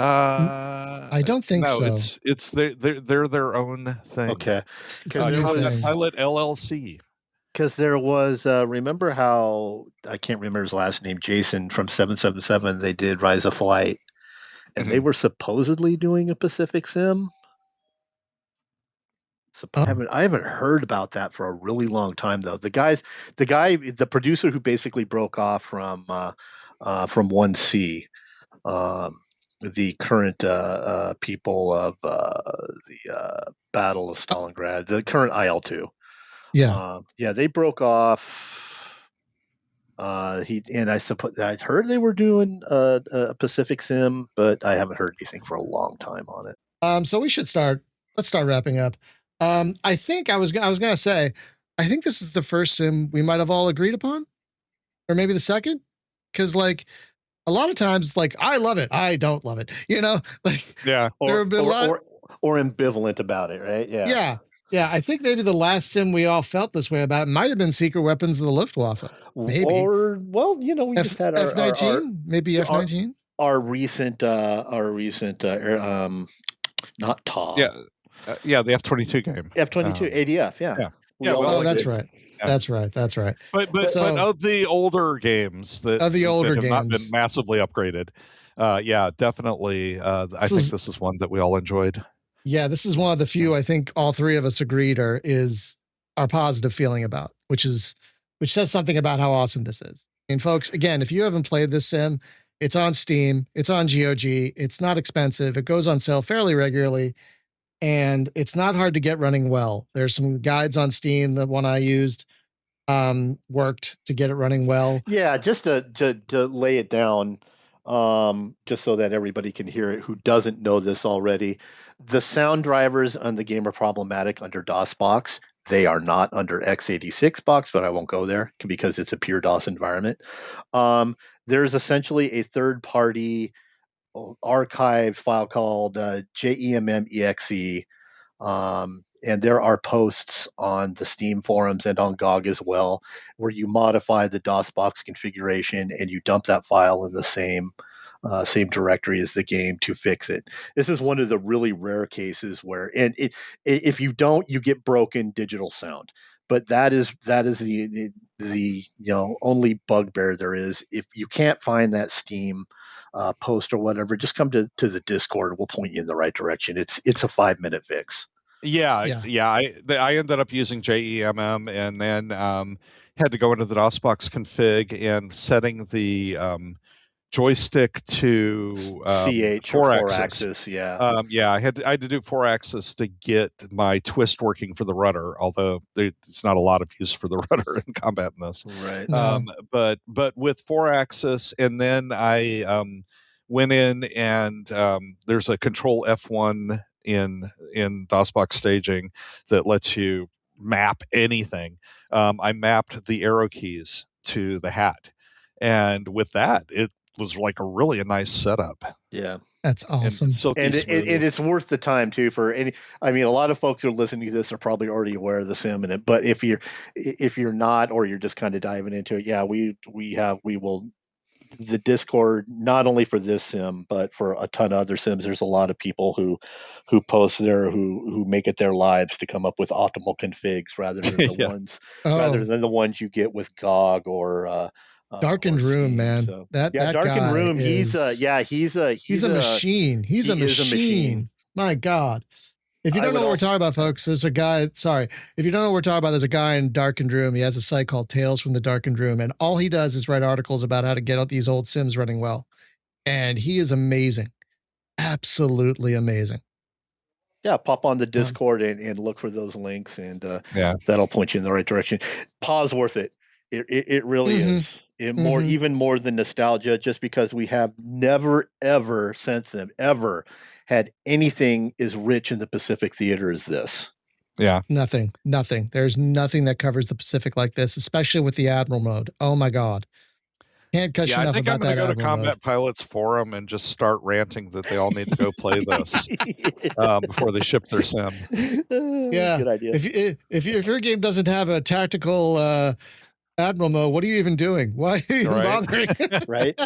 I don't think so. No, it's they're their own thing. Okay, Pilot LLC. Because there was, remember how, I can't remember his last name, Jason from 777, they did Rise of Flight, and they were supposedly doing a Pacific Sim. So I haven't heard about that for a really long time, though. The producer who basically broke off from 1C, the current people of the Battle of Stalingrad, the current IL-2. They broke off. I suppose I'd heard they were doing a Pacific Sim, but I haven't heard anything for a long time on it. So we should start. Let's start wrapping up. I think I was gonna say, I think this is the first sim we might have all agreed upon, or maybe the second, because like a lot of times it's like I love it, I don't love it, like yeah, there have been or ambivalent about it, right? Yeah, I think maybe the last sim we all felt this way about might have been Secret Weapons of the Luftwaffe. Maybe. Or, well, we just had our F-19, maybe F-19. Our recent, not TOB. Yeah, the F-22 game. F-22, ADF, yeah. That's right. Yeah. That's right. But of the older games that have not been massively upgraded, definitely. I think this is one that we all enjoyed. Yeah, this is one of the few I think all three of us agreed is our positive feeling about, which says something about how awesome this is. And folks, again, if you haven't played this sim, it's on Steam, it's on GOG, it's not expensive, it goes on sale fairly regularly, and it's not hard to get running well. There's some guides on Steam. The one I used worked to get it running well. Yeah, just to lay it down, just so that everybody can hear it who doesn't know this already. The sound drivers on the game are problematic under DOSBox. They are not under x86 box, but I won't go there because it's a pure DOS environment. There's essentially a third-party archive file called JEMM.exe, and there are posts on the Steam forums and on GOG as well, where you modify the DOSBox configuration and you dump that file in the same directory as the game to fix it. This is one of the really rare cases where, and if you don't, you get broken digital sound. But that is the only bugbear there is. If you can't find that Steam post or whatever, just come to the Discord. We'll point you in the right direction. It's a 5-minute fix. Yeah. I ended up using JEMM and then had to go into the DOSBox config and setting the joystick to CH 4-axis. I had to do 4-axis to get my twist working for the rudder, although it's not a lot of use for the rudder in combat in this. Right. But with 4-axis, and then I went in and there's a control F1 in DOSBox staging that lets you map anything. I mapped the arrow keys to the hat, and with that it was like a nice setup. Yeah, that's awesome. And it's worth the time too for any. I mean, a lot of folks who are listening to this are probably already aware of the sim in it, but if you're not, or you're just kind of diving into it, we will. The Discord, not only for this sim but for a ton of other sims, there's a lot of people who post there who make it their lives to come up with optimal configs rather than the ones you get with GOG or Darkened Room, Steam, man. So. That Darkened Room. He's a machine. He's a machine. My God. If you don't know what we're talking about, folks, there's a guy. Sorry. If you don't know what we're talking about, there's a guy in Darkened Room. He has a site called Tales from the Darkened Room. And all he does is write articles about how to get out these old Sims running well. And he is amazing. Absolutely amazing. Yeah, pop on the Discord and look for those links, and that'll point you in the right direction. Pause worth it. It really is. Even more than nostalgia, just because we have never ever since then ever had anything as rich in the Pacific theater as this. Yeah. Nothing. There's nothing that covers the Pacific like this, especially with the Admiral mode. Oh my God. Can't gush enough about that. I think I'm going to go to Combat Pilots Forum and just start ranting that they all need to go play this before they ship their sim. Yeah, good idea. If your game doesn't have a tactical Admiral mode, what are you even doing? Why are you bothering? Right.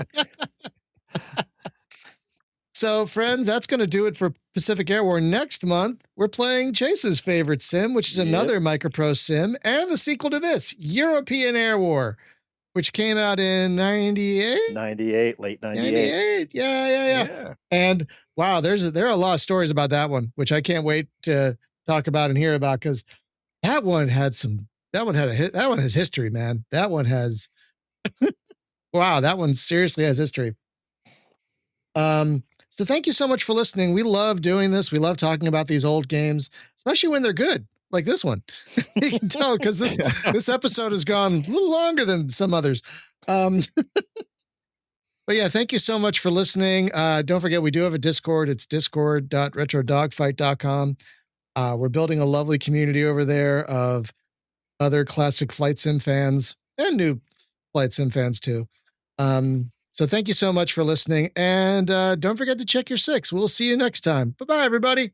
So, friends, that's going to do it for Pacific Air War. Next month, we're playing Chase's favorite sim, which is another Micropro sim, and the sequel to this, European Air War, which came out in 98? 98, late 98. Yeah. And wow, there are a lot of stories about that one, which I can't wait to talk about and hear about, because that one has history, man. That one has, wow, that one seriously has history. So thank you so much for listening. We love doing this. We love talking about these old games, especially when they're good, like this one. You can tell because this episode has gone a little longer than some others. But yeah, thank you so much for listening. Don't forget, we do have a Discord. It's discord.retrodogfight.com. We're building a lovely community over there of other classic flight sim fans and new flight sim fans too. So thank you so much for listening, and don't forget to check your 6. We'll see you next time. Bye-bye, everybody.